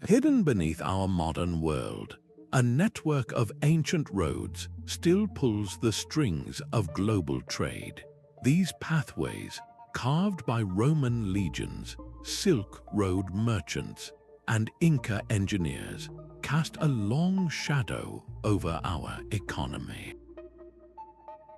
Hidden beneath our modern world, a network of ancient roads still pulls the strings of global trade. These pathways, carved by Roman legions, Silk Road merchants, and Inca engineers, cast a long shadow over our economy.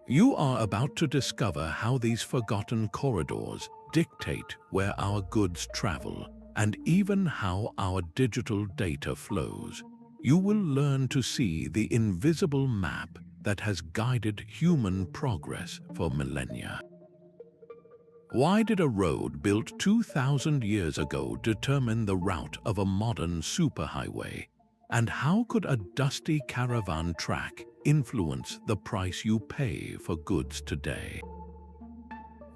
You are about to discover how these forgotten corridors dictate where our goods travel and even how our digital data flows. You will learn to see the invisible map that has guided human progress for millennia. Why did a road built 2,000 years ago determine the route of a modern superhighway? And how could a dusty caravan track influence the price you pay for goods today?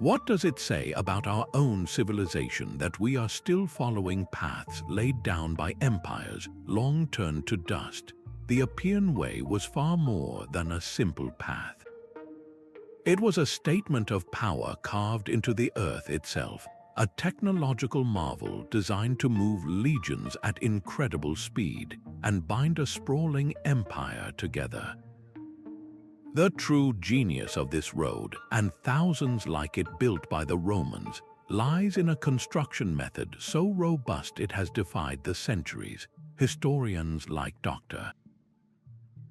What does it say about our own civilization that we are still following paths laid down by empires long turned to dust? The Appian Way was far more than a simple path. It was a statement of power carved into the earth itself, a technological marvel designed to move legions at incredible speed and bind a sprawling empire together. The true genius of this road, and thousands like it built by the Romans, lies in a construction method so robust it has defied the centuries. Historians like Dr.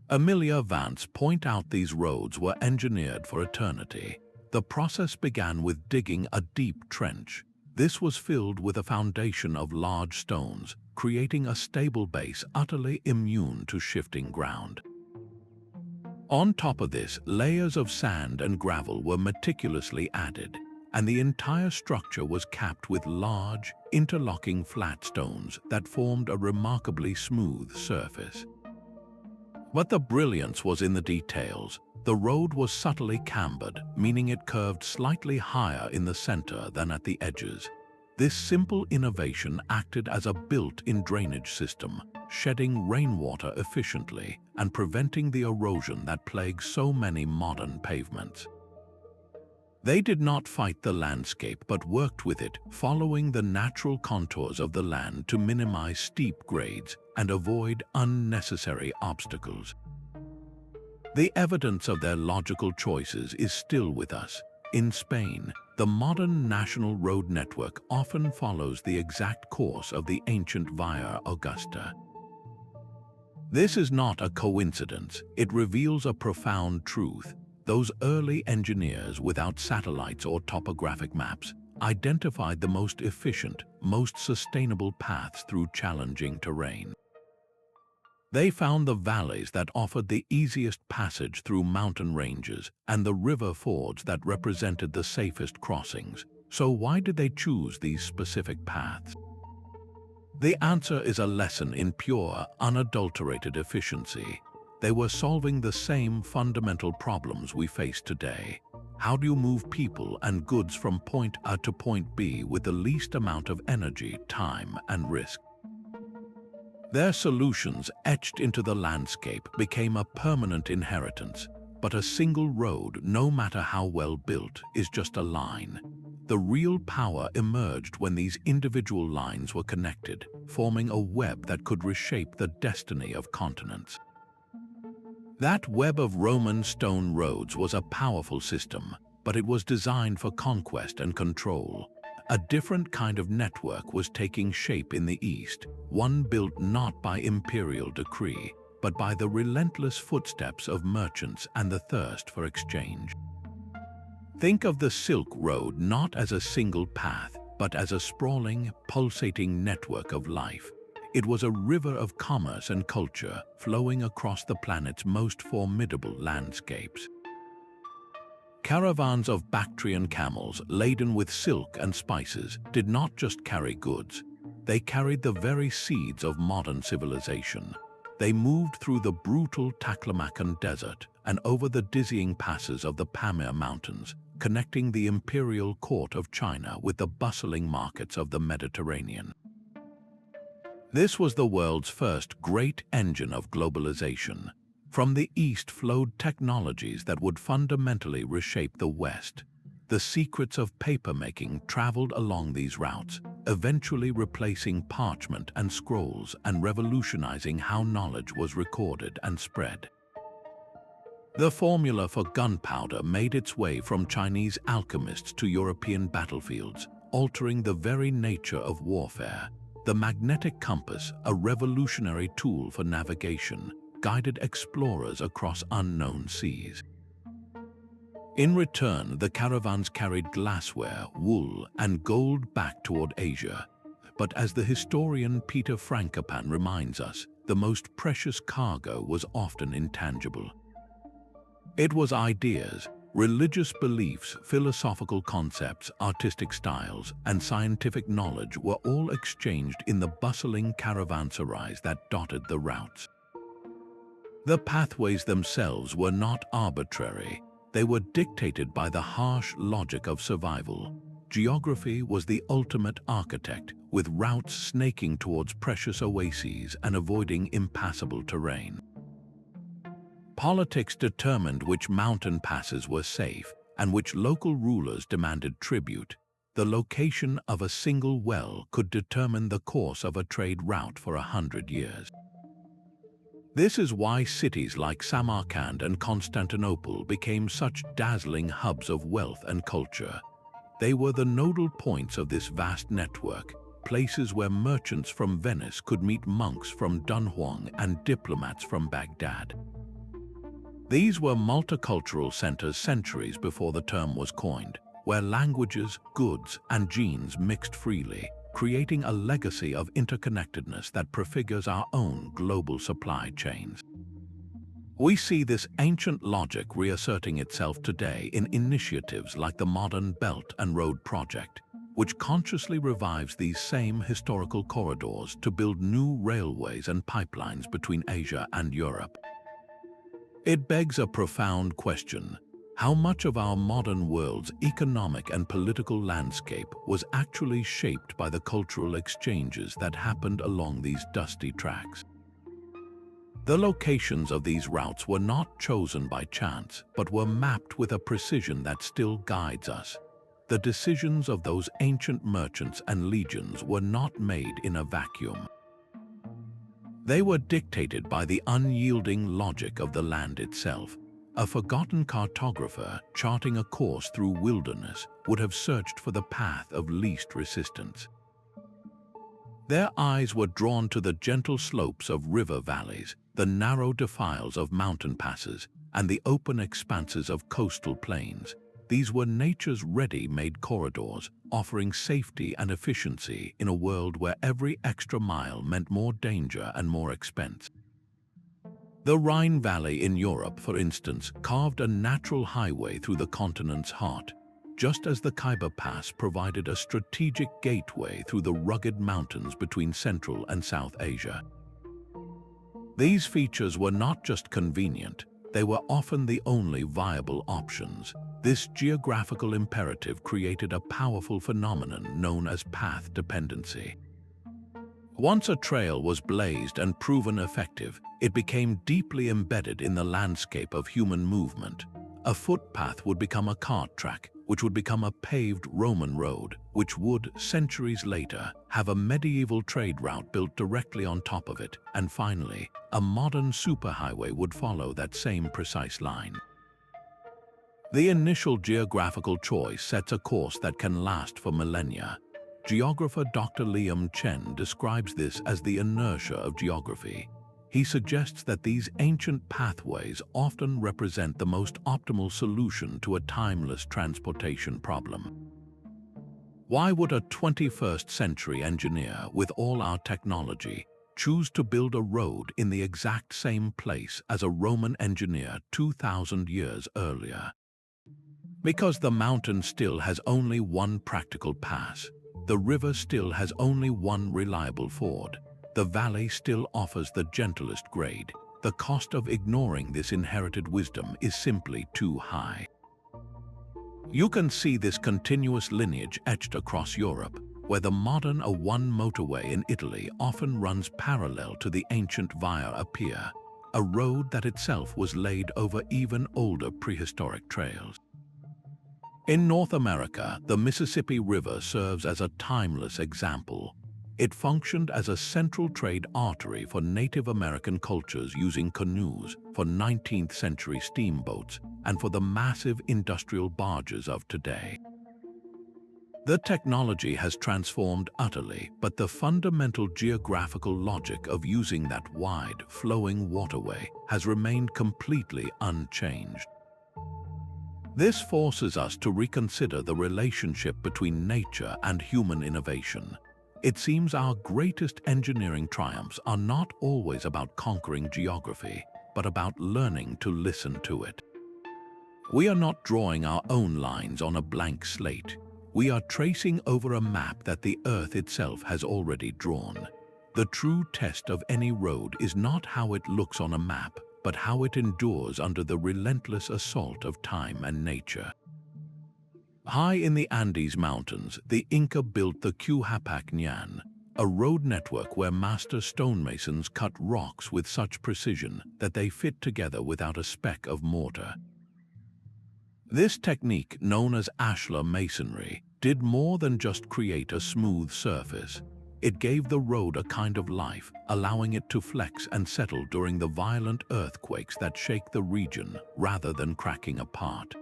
Amelia Vance point out these roads were engineered for eternity. The process began with digging a deep trench. This was filled with a foundation of large stones, creating a stable base utterly immune to shifting ground. On top of this, layers of sand and gravel were meticulously added, and the entire structure was capped with large, interlocking flat stones that formed a remarkably smooth surface. But the brilliance was in the details. The road was subtly cambered, meaning it curved slightly higher in the center than at the edges. This simple innovation acted as a built-in drainage system, shedding rainwater efficiently and preventing the erosion that plagues so many modern pavements. They did not fight the landscape but worked with it, following the natural contours of the land to minimize steep grades and avoid unnecessary obstacles. The evidence of their logical choices is still with us. In Spain, the modern national road network often follows the exact course of the ancient Via Augusta. This is not a coincidence. It reveals a profound truth. Those early engineers, without satellites or topographic maps, identified the most efficient, most sustainable paths through challenging terrain. They found the valleys that offered the easiest passage through mountain ranges and the river fords that represented the safest crossings. So why did they choose these specific paths? The answer is a lesson in pure, unadulterated efficiency. They were solving the same fundamental problems we face today. How do you move people and goods from point A to point B with the least amount of energy, time, and risk? Their solutions, etched into the landscape, became a permanent inheritance. But a single road, no matter how well built, is just a line. The real power emerged when these individual lines were connected, forming a web that could reshape the destiny of continents. That web of Roman stone roads was a powerful system, but it was designed for conquest and control. A different kind of network was taking shape in the East, one built not by imperial decree, but by the relentless footsteps of merchants and the thirst for exchange. Think of the Silk Road not as a single path, but as a sprawling, pulsating network of life. It was a river of commerce and culture flowing across the planet's most formidable landscapes. Caravans of Bactrian camels laden with silk and spices did not just carry goods. They carried the very seeds of modern civilization. They moved through the brutal Taklamakan Desert and over the dizzying passes of the Pamir Mountains, connecting the imperial court of China with the bustling markets of the Mediterranean. This was the world's first great engine of globalization. From the East flowed technologies that would fundamentally reshape the West. The secrets of papermaking traveled along these routes, eventually replacing parchment and scrolls and revolutionizing how knowledge was recorded and spread. The formula for gunpowder made its way from Chinese alchemists to European battlefields, altering the very nature of warfare. The magnetic compass, a revolutionary tool for navigation, guided explorers across unknown seas. In return, the caravans carried glassware, wool, and gold back toward Asia. But as the historian Peter Frankopan reminds us, the most precious cargo was often intangible. It was ideas, religious beliefs, philosophical concepts, artistic styles, and scientific knowledge were all exchanged in the bustling caravanserais that dotted the routes. The pathways themselves were not arbitrary. They were dictated by the harsh logic of survival. Geography was the ultimate architect, with routes snaking towards precious oases and avoiding impassable terrain. Politics determined which mountain passes were safe and which local rulers demanded tribute. The location of a single well could determine the course of a trade route for 100 years. This is why cities like Samarkand and Constantinople became such dazzling hubs of wealth and culture. They were the nodal points of this vast network, places where merchants from Venice could meet monks from Dunhuang and diplomats from Baghdad. These were multicultural centers centuries before the term was coined, where languages, goods, and genes mixed freely, creating a legacy of interconnectedness that prefigures our own global supply chains. We see this ancient logic reasserting itself today in initiatives like the Modern Belt and Road Project, which consciously revives these same historical corridors to build new railways and pipelines between Asia and Europe. It begs a profound question: how much of our modern world's economic and political landscape was actually shaped by the cultural exchanges that happened along these dusty tracks? The locations of these routes were not chosen by chance, but were mapped with a precision that still guides us. The decisions of those ancient merchants and legions were not made in a vacuum. They were dictated by the unyielding logic of the land itself. A forgotten cartographer charting a course through wilderness would have searched for the path of least resistance. Their eyes were drawn to the gentle slopes of river valleys, the narrow defiles of mountain passes, and the open expanses of coastal plains. These were nature's ready-made corridors, offering safety and efficiency in a world where every extra mile meant more danger and more expense. The Rhine Valley in Europe, for instance, carved a natural highway through the continent's heart, just as the Khyber Pass provided a strategic gateway through the rugged mountains between Central and South Asia. These features were not just convenient, they were often the only viable options. This geographical imperative created a powerful phenomenon known as path dependency. Once a trail was blazed and proven effective, it became deeply embedded in the landscape of human movement. A footpath would become a cart track, which would become a paved Roman road, which would, centuries later, have a medieval trade route built directly on top of it, and finally, a modern superhighway would follow that same precise line. The initial geographical choice sets a course that can last for millennia. Geographer Dr. Liam Chen describes this as the inertia of geography. He suggests that these ancient pathways often represent the most optimal solution to a timeless transportation problem. Why would a 21st century engineer, with all our technology, choose to build a road in the exact same place as a Roman engineer 2,000 years earlier? Because the mountain still has only one practical pass. The river still has only one reliable ford. The valley still offers the gentlest grade. The cost of ignoring this inherited wisdom is simply too high. You can see this continuous lineage etched across Europe, where the modern A1 motorway in Italy often runs parallel to the ancient Via Appia, a road that itself was laid over even older prehistoric trails. In North America, the Mississippi River serves as a timeless example. It functioned as a central trade artery for Native American cultures using canoes, for 19th century steamboats, and for the massive industrial barges of today. The technology has transformed utterly, but the fundamental geographical logic of using that wide, flowing waterway has remained completely unchanged. This forces us to reconsider the relationship between nature and human innovation. It seems our greatest engineering triumphs are not always about conquering geography, but about learning to listen to it. We are not drawing our own lines on a blank slate. We are tracing over a map that the Earth itself has already drawn. The true test of any road is not how it looks on a map, but how it endures under the relentless assault of time and nature. High in the Andes Mountains, the Inca built the Ñan, a road network where master stonemasons cut rocks with such precision that they fit together without a speck of mortar. This technique, known as ashlar masonry, did more than just create a smooth surface. It gave the road a kind of life, allowing it to flex and settle during the violent earthquakes that shake the region rather than cracking apart.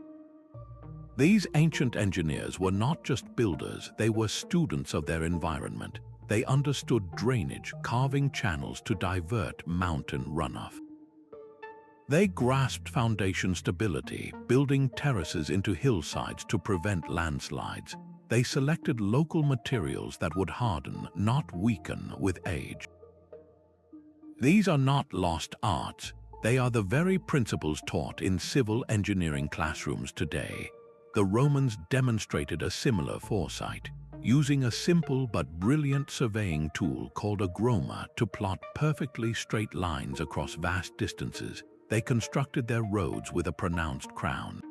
These ancient engineers were not just builders, they were students of their environment. They understood drainage, carving channels to divert mountain runoff. They grasped foundation stability, building terraces into hillsides to prevent landslides. They selected local materials that would harden, not weaken, with age. These are not lost arts. They are the very principles taught in civil engineering classrooms today. The Romans demonstrated a similar foresight, using a simple but brilliant surveying tool called a groma to plot perfectly straight lines across vast distances. They constructed their roads with a pronounced crown.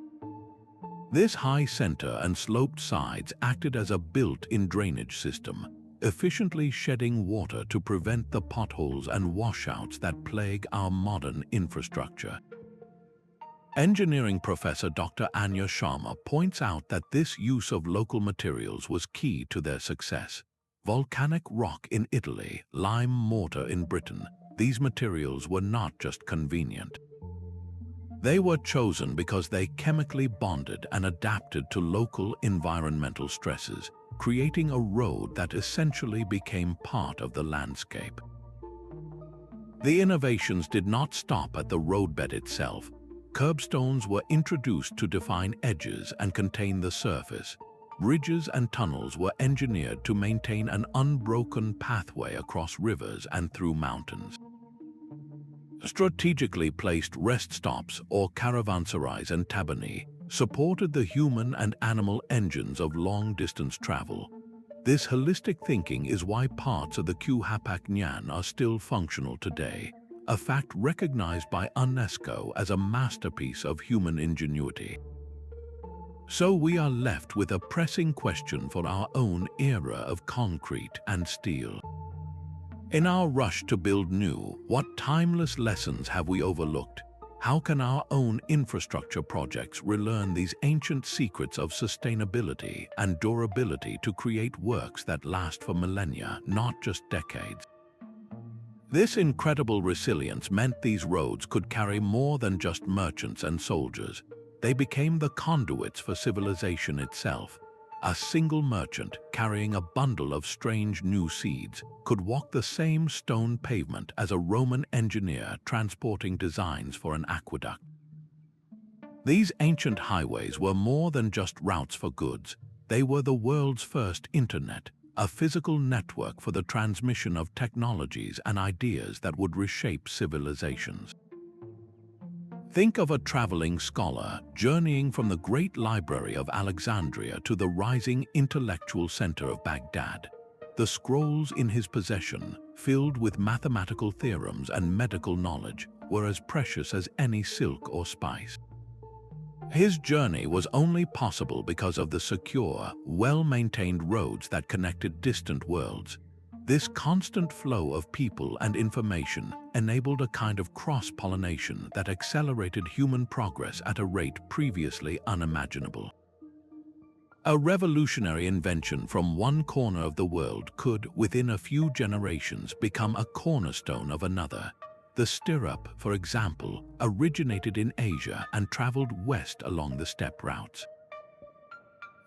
This high center and sloped sides acted as a built-in drainage system, efficiently shedding water to prevent the potholes and washouts that plague our modern infrastructure. Engineering professor Dr. Anya Sharma points out that this use of local materials was key to their success. Volcanic rock in Italy, lime mortar in Britain, these materials were not just convenient. They were chosen because they chemically bonded and adapted to local environmental stresses, creating a road that essentially became part of the landscape. The innovations did not stop at the roadbed itself. Curbstones were introduced to define edges and contain the surface. Bridges and tunnels were engineered to maintain an unbroken pathway across rivers and through mountains. Strategically placed rest stops or caravanserais and tabernae supported the human and animal engines of long-distance travel. This holistic thinking is why parts of the Ñan are still functional today, a fact recognized by UNESCO as a masterpiece of human ingenuity. So we are left with a pressing question for our own era of concrete and steel. In our rush to build new, what timeless lessons have we overlooked? How can our own infrastructure projects relearn these ancient secrets of sustainability and durability to create works that last for millennia, not just decades? This incredible resilience meant these roads could carry more than just merchants and soldiers. They became the conduits for civilization itself. A single merchant carrying a bundle of strange new seeds could walk the same stone pavement as a Roman engineer transporting designs for an aqueduct. These ancient highways were more than just routes for goods. They were the world's first internet, a physical network for the transmission of technologies and ideas that would reshape civilizations. Think of a traveling scholar journeying from the great library of Alexandria to the rising intellectual center of Baghdad. The scrolls in his possession, filled with mathematical theorems and medical knowledge, were as precious as any silk or spice. His journey was only possible because of the secure, well-maintained roads that connected distant worlds. This constant flow of people and information enabled a kind of cross-pollination that accelerated human progress at a rate previously unimaginable. A revolutionary invention from one corner of the world could, within a few generations, become a cornerstone of another. The stirrup, for example, originated in Asia and traveled west along the steppe routes.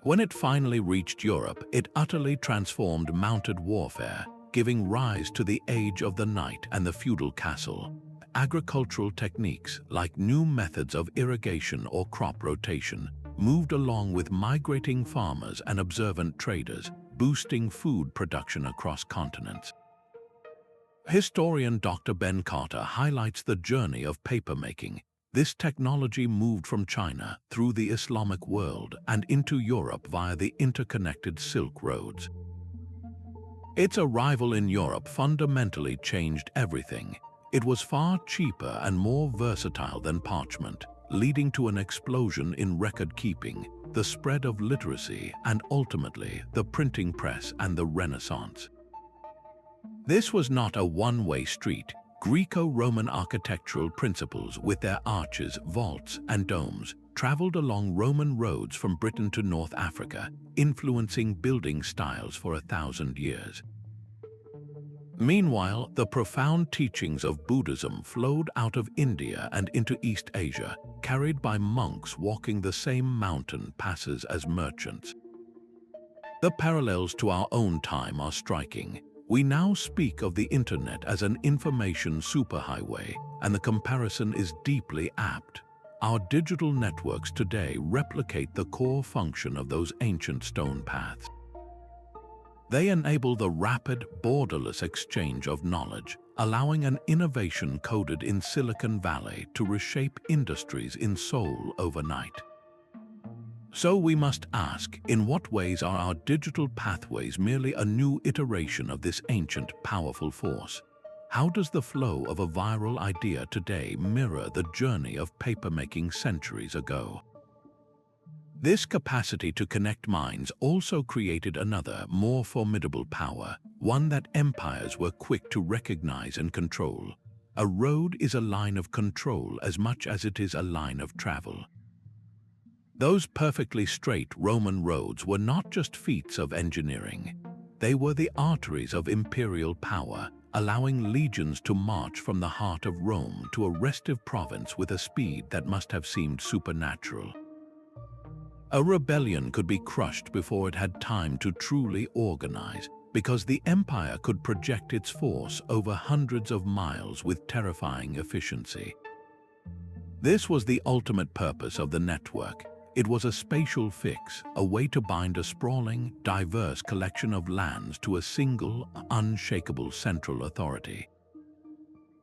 When it finally reached Europe, it utterly transformed mounted warfare, giving rise to the age of the knight and the feudal castle. Agricultural techniques, like new methods of irrigation or crop rotation, moved along with migrating farmers and observant traders, boosting food production across continents. Historian Dr. Ben Carter highlights the journey of papermaking. This technology moved from China through the Islamic world and into Europe via the interconnected Silk Roads. Its arrival in Europe fundamentally changed everything. It was far cheaper and more versatile than parchment, leading to an explosion in record-keeping, the spread of literacy, and ultimately the printing press and the Renaissance. This was not a one-way street. Greco-Roman architectural principles with their arches, vaults, and domes traveled along Roman roads from Britain to North Africa, influencing building styles for 1,000 years. Meanwhile, the profound teachings of Buddhism flowed out of India and into East Asia, carried by monks walking the same mountain passes as merchants. The parallels to our own time are striking. We now speak of the internet as an information superhighway, and the comparison is deeply apt. Our digital networks today replicate the core function of those ancient stone paths. They enable the rapid, borderless exchange of knowledge, allowing an innovation coded in Silicon Valley to reshape industries in Seoul overnight. So we must ask, in what ways are our digital pathways merely a new iteration of this ancient, powerful force? How does the flow of a viral idea today mirror the journey of papermaking centuries ago? This capacity to connect minds also created another, more formidable power, one that empires were quick to recognize and control. A road is a line of control as much as it is a line of travel. Those perfectly straight Roman roads were not just feats of engineering. They were the arteries of imperial power, allowing legions to march from the heart of Rome to a restive province with a speed that must have seemed supernatural. A rebellion could be crushed before it had time to truly organize, because the empire could project its force over hundreds of miles with terrifying efficiency. This was the ultimate purpose of the network. It was a spatial fix, a way to bind a sprawling, diverse collection of lands to a single, unshakable central authority.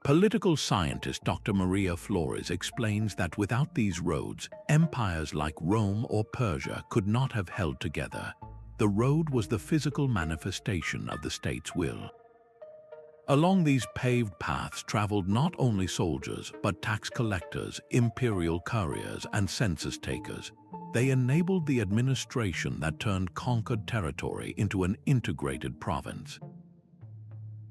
Political scientist Dr. Maria Flores explains that without these roads, empires like Rome or Persia could not have held together. The road was the physical manifestation of the state's will. Along these paved paths traveled not only soldiers, but tax collectors, imperial couriers, and census takers. They enabled the administration that turned conquered territory into an integrated province.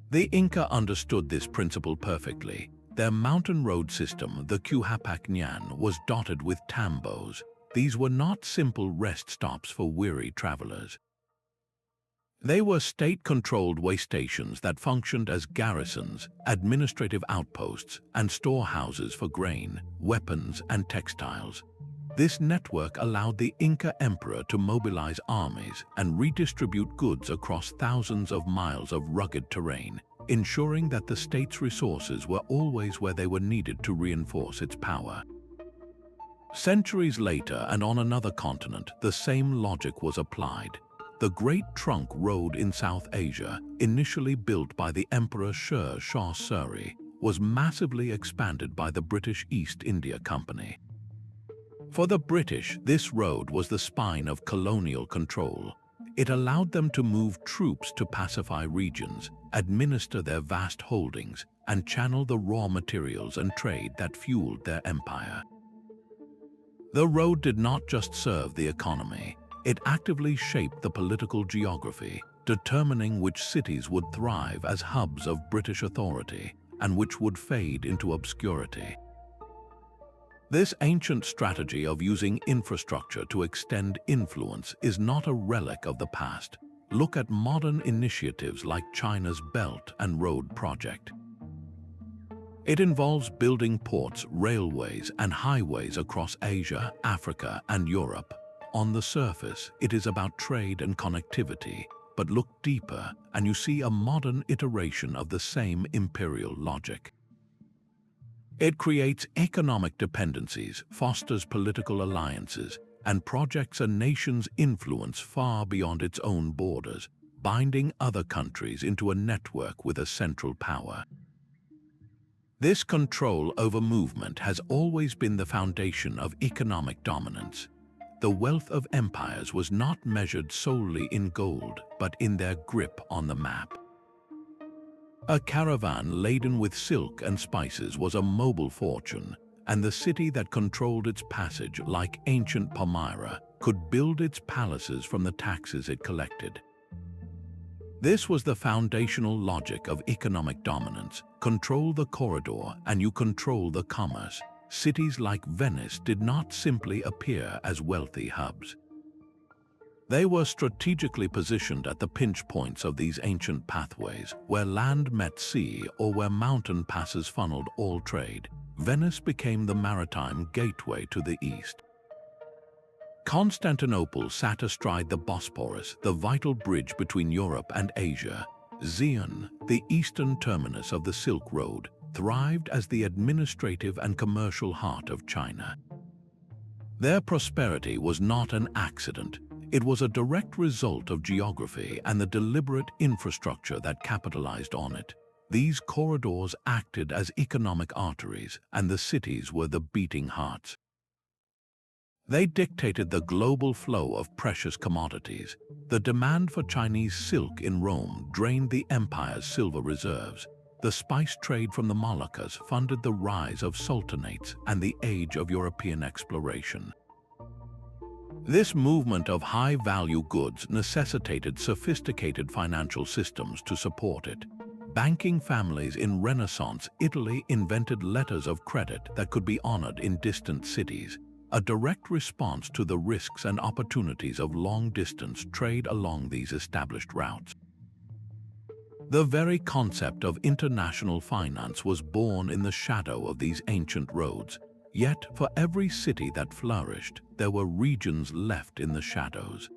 The Inca understood this principle perfectly. Their mountain road system, the Cuhapacñan, was dotted with tambos. These were not simple rest stops for weary travelers. They were state-controlled way stations that functioned as garrisons, administrative outposts, and storehouses for grain, weapons, and textiles. This network allowed the Inca emperor to mobilize armies and redistribute goods across thousands of miles of rugged terrain, ensuring that the state's resources were always where they were needed to reinforce its power. Centuries later, and on another continent, the same logic was applied. The Great Trunk Road in South Asia, initially built by the Emperor Sher Shah Suri, was massively expanded by the British East India Company. For the British, this road was the spine of colonial control. It allowed them to move troops to pacify regions, administer their vast holdings, and channel the raw materials and trade that fueled their empire. The road did not just serve the economy. It actively shaped the political geography, determining which cities would thrive as hubs of British authority and which would fade into obscurity. This ancient strategy of using infrastructure to extend influence is not a relic of the past. Look at modern initiatives like China's Belt and Road Project. It involves building ports, railways, and highways across Asia, Africa, and Europe. On the surface, it is about trade and connectivity, but look deeper and you see a modern iteration of the same imperial logic. It creates economic dependencies, fosters political alliances, and projects a nation's influence far beyond its own borders, binding other countries into a network with a central power. This control over movement has always been the foundation of economic dominance. The wealth of empires was not measured solely in gold, but in their grip on the map. A caravan laden with silk and spices was a mobile fortune, and the city that controlled its passage, like ancient Palmyra, could build its palaces from the taxes it collected. This was the foundational logic of economic dominance. Control the corridor and you control the commerce. Cities like Venice did not simply appear as wealthy hubs. They were strategically positioned at the pinch points of these ancient pathways, where land met sea or where mountain passes funneled all trade. Venice became the maritime gateway to the east. Constantinople sat astride the Bosporus, the vital bridge between Europe and Asia. Xi'an, the eastern terminus of the Silk Road, thrived as the administrative and commercial heart of China. Their prosperity was not an accident. It was a direct result of geography and the deliberate infrastructure that capitalized on it. These corridors acted as economic arteries, and the cities were the beating hearts. They dictated the global flow of precious commodities. The demand for Chinese silk in Rome drained the empire's silver reserves. The spice trade from the Moluccas funded the rise of sultanates and the age of European exploration. This movement of high-value goods necessitated sophisticated financial systems to support it. Banking families in Renaissance Italy invented letters of credit that could be honored in distant cities, a direct response to the risks and opportunities of long-distance trade along these established routes. The very concept of international finance was born in the shadow of these ancient roads. Yet, for every city that flourished, there were regions left in the shadows.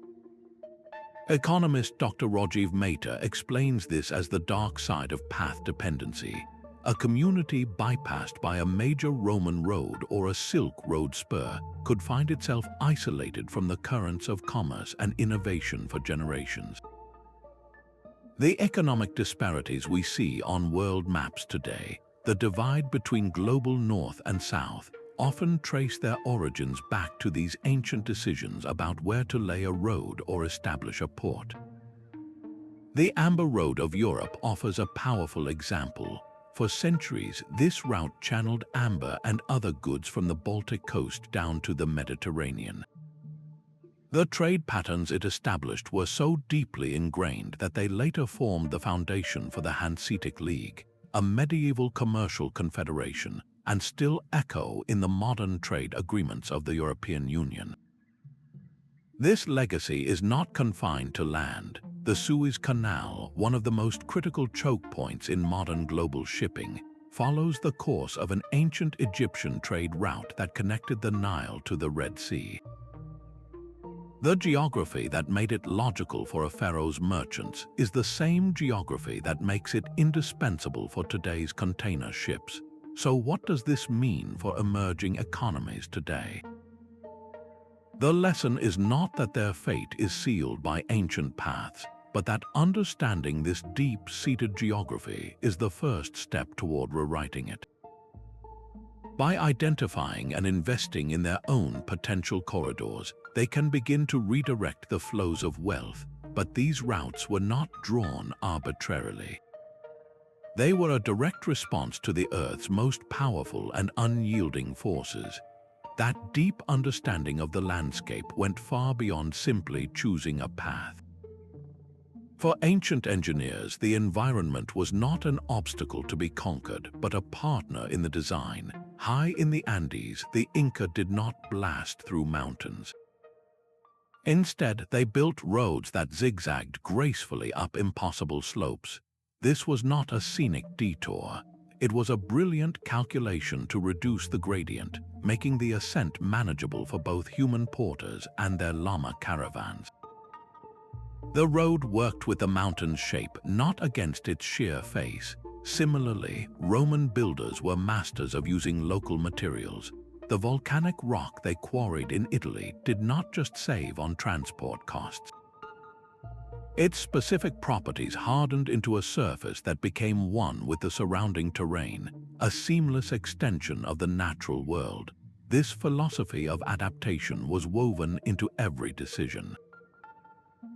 Economist Dr. Rajiv Mehta explains this as the dark side of path dependency. A community bypassed by a major Roman road or a Silk Road spur could find itself isolated from the currents of commerce and innovation for generations. The economic disparities we see on world maps today, the divide between global north and south, often trace their origins back to these ancient decisions about where to lay a road or establish a port. The Amber Road of Europe offers a powerful example. For centuries, this route channeled amber and other goods from the Baltic coast down to the Mediterranean. The trade patterns it established were so deeply ingrained that they later formed the foundation for the Hanseatic League, a medieval commercial confederation, and still echo in the modern trade agreements of the European Union. This legacy is not confined to land. The Suez Canal, one of the most critical choke points in modern global shipping, follows the course of an ancient Egyptian trade route that connected the Nile to the Red Sea. The geography that made it logical for a pharaoh's merchants is the same geography that makes it indispensable for today's container ships. So what does this mean for emerging economies today? The lesson is not that their fate is sealed by ancient paths, but that understanding this deep-seated geography is the first step toward rewriting it. By identifying and investing in their own potential corridors, they can begin to redirect the flows of wealth, but these routes were not drawn arbitrarily. They were a direct response to the Earth's most powerful and unyielding forces. That deep understanding of the landscape went far beyond simply choosing a path. For ancient engineers, the environment was not an obstacle to be conquered, but a partner in the design. High in the Andes, the Inca did not blast through mountains. Instead, they built roads that zigzagged gracefully up impossible slopes. This was not a scenic detour. It was a brilliant calculation to reduce the gradient, making the ascent manageable for both human porters and their llama caravans. The road worked with the mountain's shape, not against its sheer face. Similarly, Roman builders were masters of using local materials. The volcanic rock they quarried in Italy did not just save on transport costs. Its specific properties hardened into a surface that became one with the surrounding terrain, a seamless extension of the natural world. This philosophy of adaptation was woven into every decision.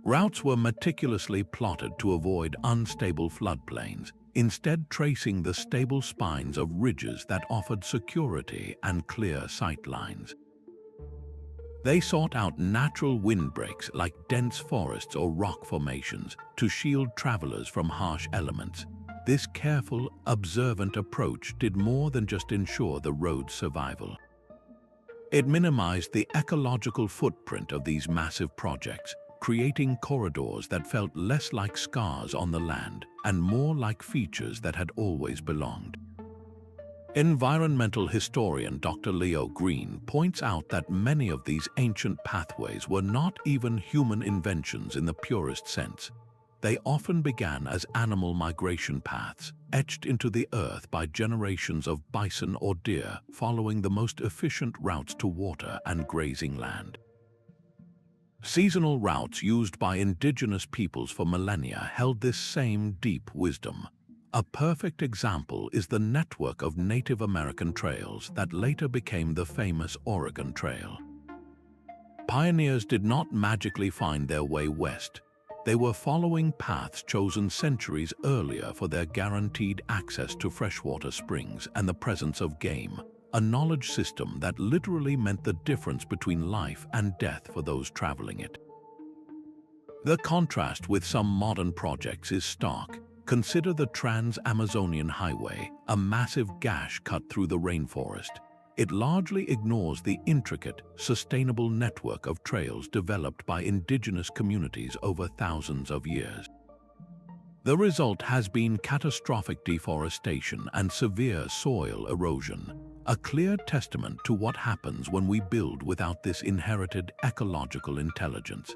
Routes were meticulously plotted to avoid unstable floodplains, instead tracing the stable spines of ridges that offered security and clear sightlines. They sought out natural windbreaks like dense forests or rock formations to shield travelers from harsh elements. This careful, observant approach did more than just ensure the road's survival. It minimized the ecological footprint of these massive projects, creating corridors that felt less like scars on the land and more like features that had always belonged. Environmental historian Dr. Leo Green points out that many of these ancient pathways were not even human inventions in the purest sense. They often began as animal migration paths, etched into the earth by generations of bison or deer following the most efficient routes to water and grazing land. Seasonal routes used by indigenous peoples for millennia held this same deep wisdom. A perfect example is the network of Native American trails that later became the famous Oregon Trail. Pioneers did not magically find their way west. They were following paths chosen centuries earlier for their guaranteed access to freshwater springs and the presence of game, a knowledge system that literally meant the difference between life and death for those traveling it. The contrast with some modern projects is stark. Consider the Trans-Amazonian Highway, a massive gash cut through the rainforest. It largely ignores the intricate, sustainable network of trails developed by indigenous communities over thousands of years. The result has been catastrophic deforestation and severe soil erosion, a clear testament to what happens when we build without this inherited ecological intelligence.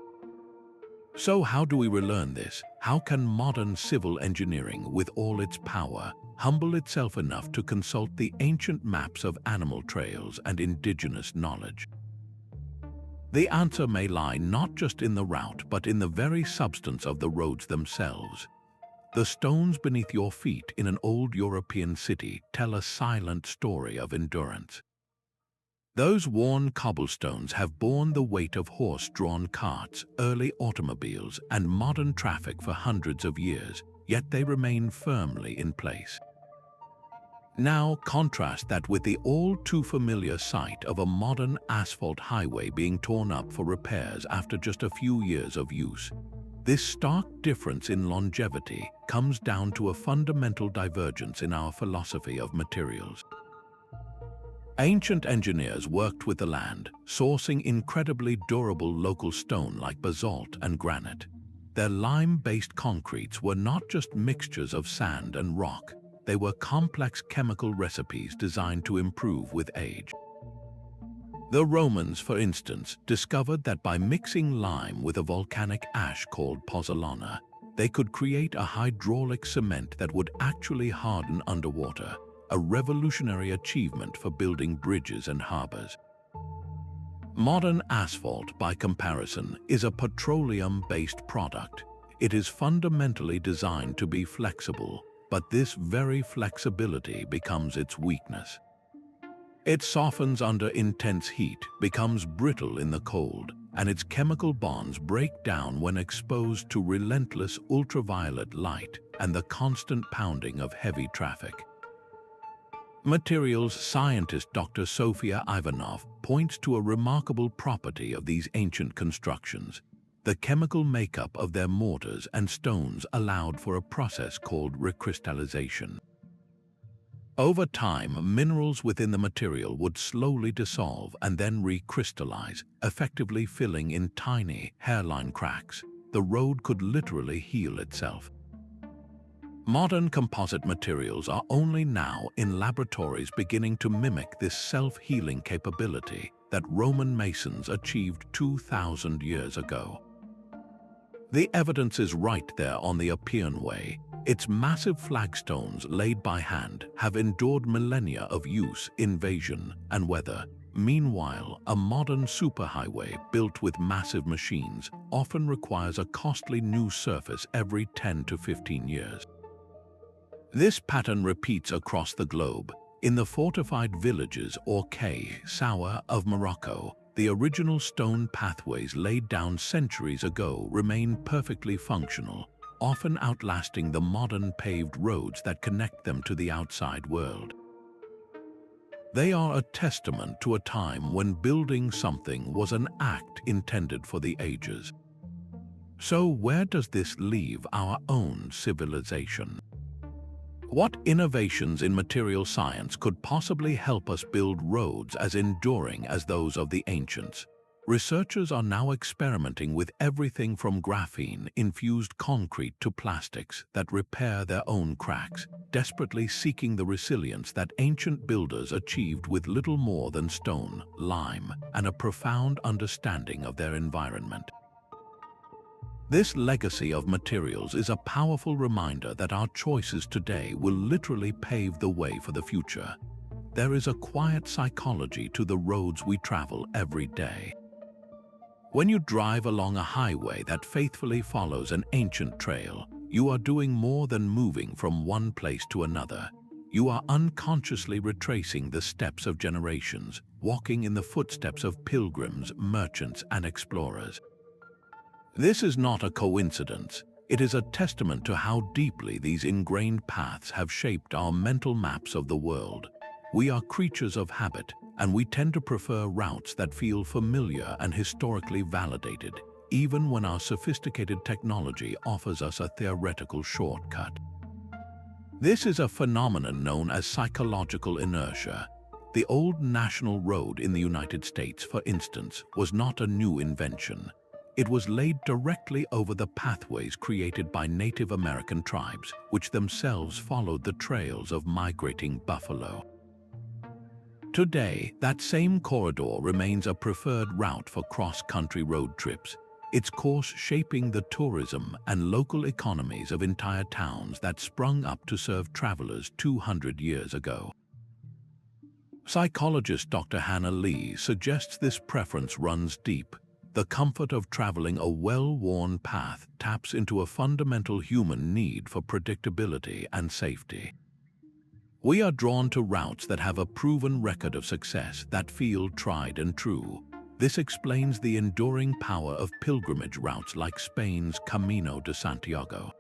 So how do we relearn this? How can modern civil engineering, with all its power, humble itself enough to consult the ancient maps of animal trails and indigenous knowledge? The answer may lie not just in the route, but in the very substance of the roads themselves. The stones beneath your feet in an old European city tell a silent story of endurance. Those worn cobblestones have borne the weight of horse-drawn carts, early automobiles, and modern traffic for hundreds of years, yet they remain firmly in place. Now contrast that with the all-too-familiar sight of a modern asphalt highway being torn up for repairs after just a few years of use. This stark difference in longevity comes down to a fundamental divergence in our philosophy of materials. Ancient engineers worked with the land, sourcing incredibly durable local stone like basalt and granite. Their lime-based concretes were not just mixtures of sand and rock, they were complex chemical recipes designed to improve with age. The Romans, for instance, discovered that by mixing lime with a volcanic ash called pozzolana, they could create a hydraulic cement that would actually harden underwater, a revolutionary achievement for building bridges and harbors. Modern asphalt, by comparison, is a petroleum-based product. It is fundamentally designed to be flexible, but this very flexibility becomes its weakness. It softens under intense heat, becomes brittle in the cold, and its chemical bonds break down when exposed to relentless ultraviolet light and the constant pounding of heavy traffic. Materials scientist Dr. Sofia Ivanov points to a remarkable property of these ancient constructions. The chemical makeup of their mortars and stones allowed for a process called recrystallization. Over time, minerals within the material would slowly dissolve and then recrystallize, effectively filling in tiny hairline cracks. The road could literally heal itself. Modern composite materials are only now in laboratories beginning to mimic this self-healing capability that Roman masons achieved 2,000 years ago. The evidence is right there on the Appian Way. Its massive flagstones laid by hand have endured millennia of use, invasion, and weather. Meanwhile, a modern superhighway built with massive machines often requires a costly new surface every 10 to 15 years. This pattern repeats across the globe. In the fortified villages or Kay Sawa of Morocco, the original stone pathways laid down centuries ago remain perfectly functional, often outlasting the modern paved roads that connect them to the outside world. They are a testament to a time when building something was an act intended for the ages. So where does this leave our own civilization? What innovations in material science could possibly help us build roads as enduring as those of the ancients? Researchers are now experimenting with everything from graphene-infused concrete to plastics that repair their own cracks, desperately seeking the resilience that ancient builders achieved with little more than stone, lime, and a profound understanding of their environment. This legacy of materials is a powerful reminder that our choices today will literally pave the way for the future. There is a quiet psychology to the roads we travel every day. When you drive along a highway that faithfully follows an ancient trail, you are doing more than moving from one place to another. You are unconsciously retracing the steps of generations, walking in the footsteps of pilgrims, merchants, and explorers. This is not a coincidence. It is a testament to how deeply these ingrained paths have shaped our mental maps of the world. We are creatures of habit, and we tend to prefer routes that feel familiar and historically validated, even when our sophisticated technology offers us a theoretical shortcut. This is a phenomenon known as psychological inertia. The old national road in the United States, for instance, was not a new invention. It was laid directly over the pathways created by Native American tribes, which themselves followed the trails of migrating buffalo. Today, that same corridor remains a preferred route for cross-country road trips, its course shaping the tourism and local economies of entire towns that sprung up to serve travelers 200 years ago. Psychologist Dr. Hannah Lee suggests this preference runs deep. The comfort of traveling a well-worn path taps into a fundamental human need for predictability and safety. We are drawn to routes that have a proven record of success, that feel tried and true. This explains the enduring power of pilgrimage routes like Spain's Camino de Santiago.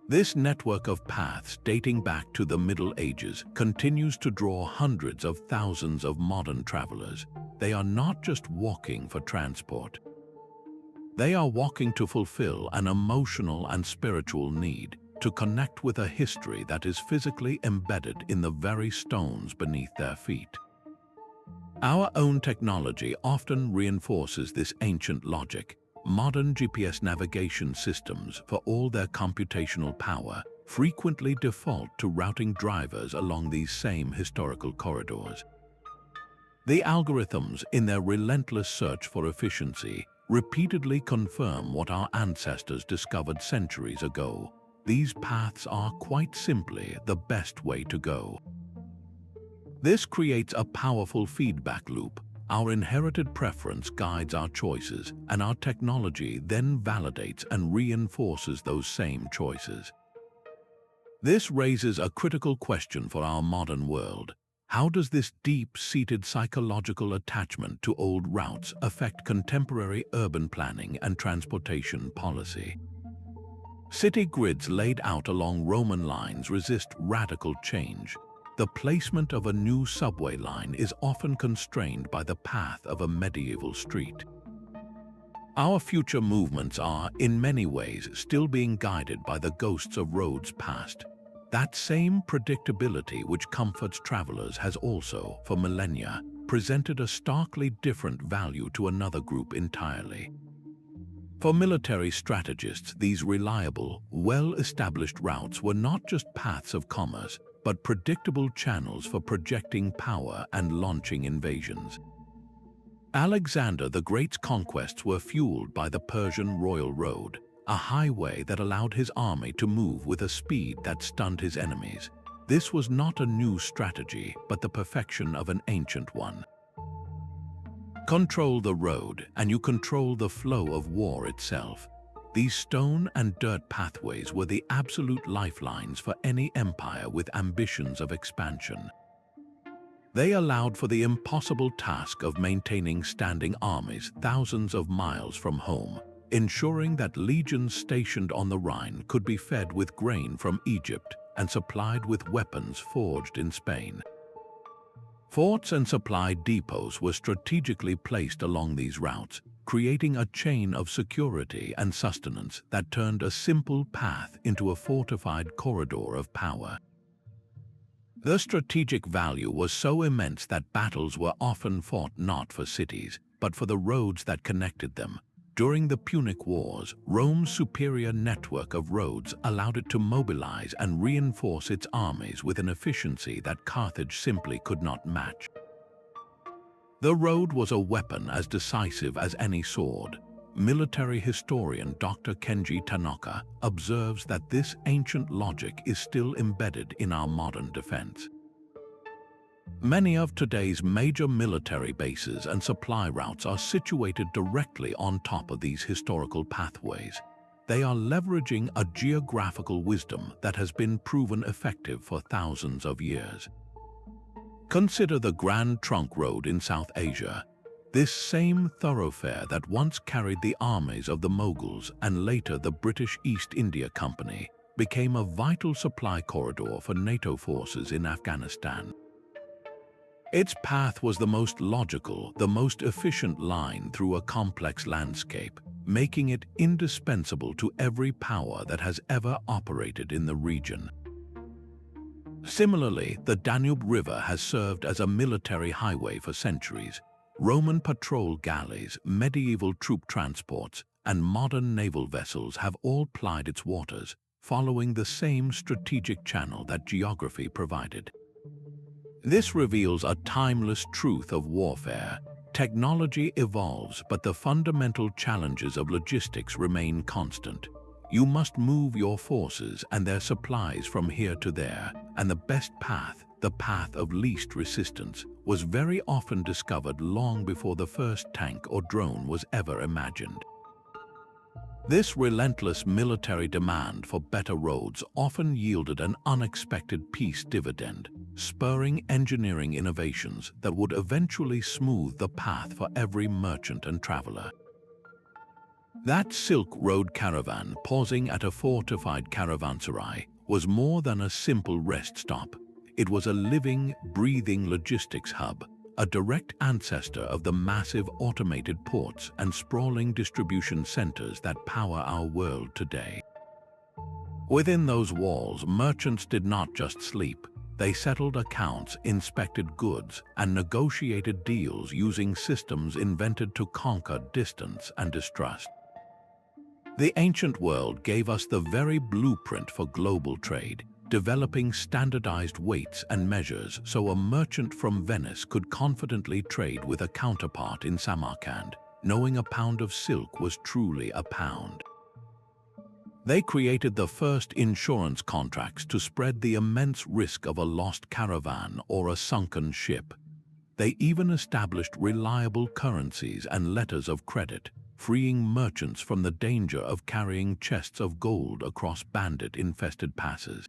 This network of paths dating back to the Middle Ages continues to draw hundreds of thousands of modern travelers. They are not just walking for transport. They are walking to fulfill an emotional and spiritual need, to connect with a history that is physically embedded in the very stones beneath their feet. Our own technology often reinforces this ancient logic. Modern GPS navigation systems, for all their computational power, frequently default to routing drivers along these same historical corridors. The algorithms, in their relentless search for efficiency, repeatedly confirm what our ancestors discovered centuries ago. These paths are quite simply the best way to go. This creates a powerful feedback loop. Our inherited preference guides our choices, and our technology then validates and reinforces those same choices. This raises a critical question for our modern world. How does this deep-seated psychological attachment to old routes affect contemporary urban planning and transportation policy? City grids laid out along Roman lines resist radical change. The placement of a new subway line is often constrained by the path of a medieval street. Our future movements are, in many ways, still being guided by the ghosts of roads past. That same predictability which comforts travelers has also, for millennia, presented a starkly different value to another group entirely. For military strategists, these reliable, well-established routes were not just paths of commerce, but predictable channels for projecting power and launching invasions. Alexander the Great's conquests were fueled by the Persian Royal Road, a highway that allowed his army to move with a speed that stunned his enemies. This was not a new strategy, but the perfection of an ancient one. Control the road, and you control the flow of war itself. These stone and dirt pathways were the absolute lifelines for any empire with ambitions of expansion. They allowed for the impossible task of maintaining standing armies thousands of miles from home, ensuring that legions stationed on the Rhine could be fed with grain from Egypt and supplied with weapons forged in Spain. Forts and supply depots were strategically placed along these routes, creating a chain of security and sustenance that turned a simple path into a fortified corridor of power. The strategic value was so immense that battles were often fought not for cities, but for the roads that connected them. During the Punic Wars, Rome's superior network of roads allowed it to mobilize and reinforce its armies with an efficiency that Carthage simply could not match. The road was a weapon as decisive as any sword. Military historian Dr. Kenji Tanaka observes that this ancient logic is still embedded in our modern defense. Many of today's major military bases and supply routes are situated directly on top of these historical pathways. They are leveraging a geographical wisdom that has been proven effective for thousands of years. Consider the Grand Trunk Road in South Asia. This same thoroughfare that once carried the armies of the Mughals and later the British East India Company became a vital supply corridor for NATO forces in Afghanistan. Its path was the most logical, the most efficient line through a complex landscape, making it indispensable to every power that has ever operated in the region. Similarly, the Danube River has served as a military highway for centuries. Roman patrol galleys, medieval troop transports, and modern naval vessels have all plied its waters, following the same strategic channel that geography provided. This reveals a timeless truth of warfare. Technology evolves, but the fundamental challenges of logistics remain constant. You must move your forces and their supplies from here to there, and the best path, the path of least resistance, was very often discovered long before the first tank or drone was ever imagined. This relentless military demand for better roads often yielded an unexpected peace dividend, spurring engineering innovations that would eventually smooth the path for every merchant and traveler. That Silk Road caravan pausing at a fortified caravanserai was more than a simple rest stop. It was a living, breathing logistics hub, a direct ancestor of the massive automated ports and sprawling distribution centers that power our world today. Within those walls, merchants did not just sleep. They settled accounts, inspected goods, and negotiated deals using systems invented to conquer distance and distrust. The ancient world gave us the very blueprint for global trade, developing standardized weights and measures so a merchant from Venice could confidently trade with a counterpart in Samarkand, knowing a pound of silk was truly a pound. They created the first insurance contracts to spread the immense risk of a lost caravan or a sunken ship. They even established reliable currencies and letters of credit, freeing merchants from the danger of carrying chests of gold across bandit-infested passes.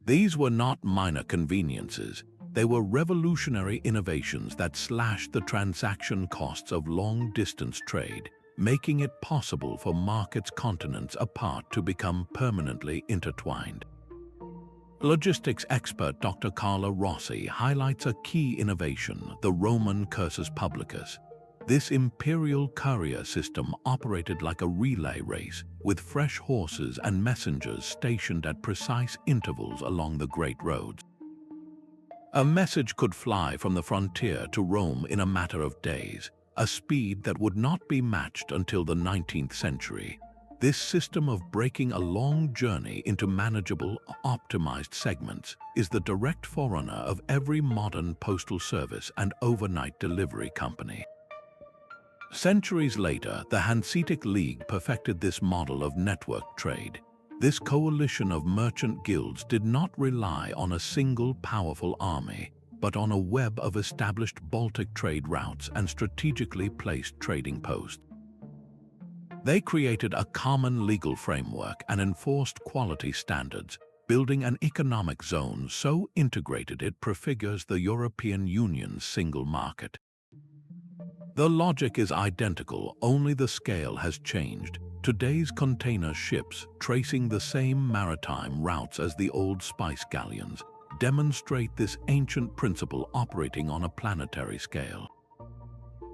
These were not minor conveniences. They were revolutionary innovations that slashed the transaction costs of long-distance trade, making it possible for markets continents apart to become permanently intertwined. Logistics expert Dr. Carla Rossi highlights a key innovation, the Roman cursus publicus. This imperial courier system operated like a relay race, with fresh horses and messengers stationed at precise intervals along the great roads. A message could fly from the frontier to Rome in a matter of days, a speed that would not be matched until the 19th century. This system of breaking a long journey into manageable, optimized segments is the direct forerunner of every modern postal service and overnight delivery company. Centuries later, the Hanseatic League perfected this model of network trade. This coalition of merchant guilds did not rely on a single powerful army, but on a web of established Baltic trade routes and strategically placed trading posts. They created a common legal framework and enforced quality standards, building an economic zone so integrated it prefigures the European Union's single market. The logic is identical, only the scale has changed. Today's container ships, tracing the same maritime routes as the old spice galleons, demonstrate this ancient principle operating on a planetary scale.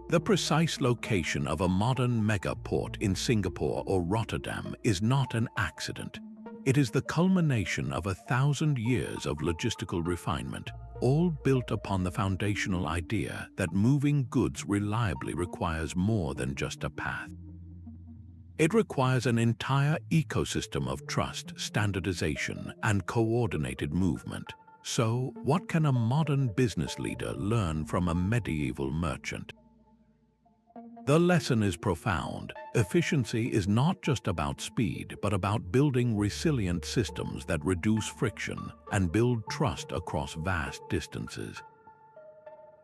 The precise location of a modern megaport in Singapore or Rotterdam is not an accident. It is the culmination of 1,000 years of logistical refinement, all built upon the foundational idea that moving goods reliably requires more than just a path. It requires an entire ecosystem of trust, standardization, and coordinated movement. So, what can a modern business leader learn from a medieval merchant? The lesson is profound. Efficiency is not just about speed, but about building resilient systems that reduce friction and build trust across vast distances.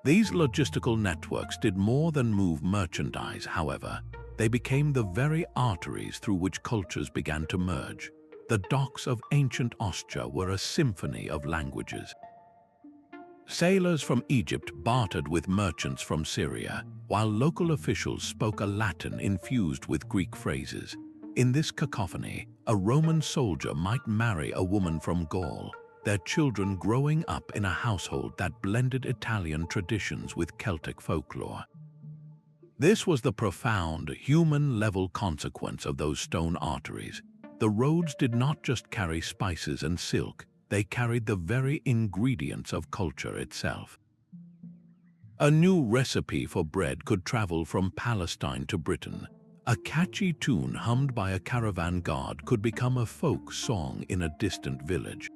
These logistical networks did more than move merchandise, however. They became the very arteries through which cultures began to merge. The docks of ancient Austria were a symphony of languages. Sailors from Egypt bartered with merchants from Syria, while local officials spoke a Latin infused with Greek phrases. In this cacophony, a Roman soldier might marry a woman from Gaul, their children growing up in a household that blended Italian traditions with Celtic folklore. This was the profound, human-level consequence of those stone arteries. The roads did not just carry spices and silk, they carried the very ingredients of culture itself. A new recipe for bread could travel from Palestine to Britain. A catchy tune hummed by a caravan guard could become a folk song in a distant village.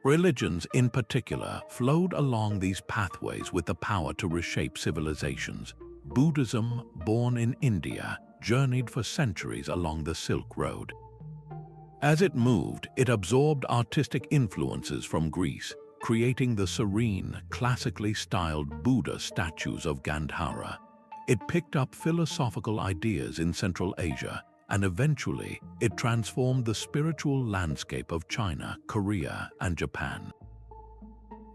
Religions, in particular, flowed along these pathways with the power to reshape civilizations. Buddhism, born in India, journeyed for centuries along the Silk Road. As it moved, it absorbed artistic influences from Greece, creating the serene, classically styled Buddha statues of Gandhara. It picked up philosophical ideas in Central Asia, and eventually, it transformed the spiritual landscape of China, Korea, and Japan.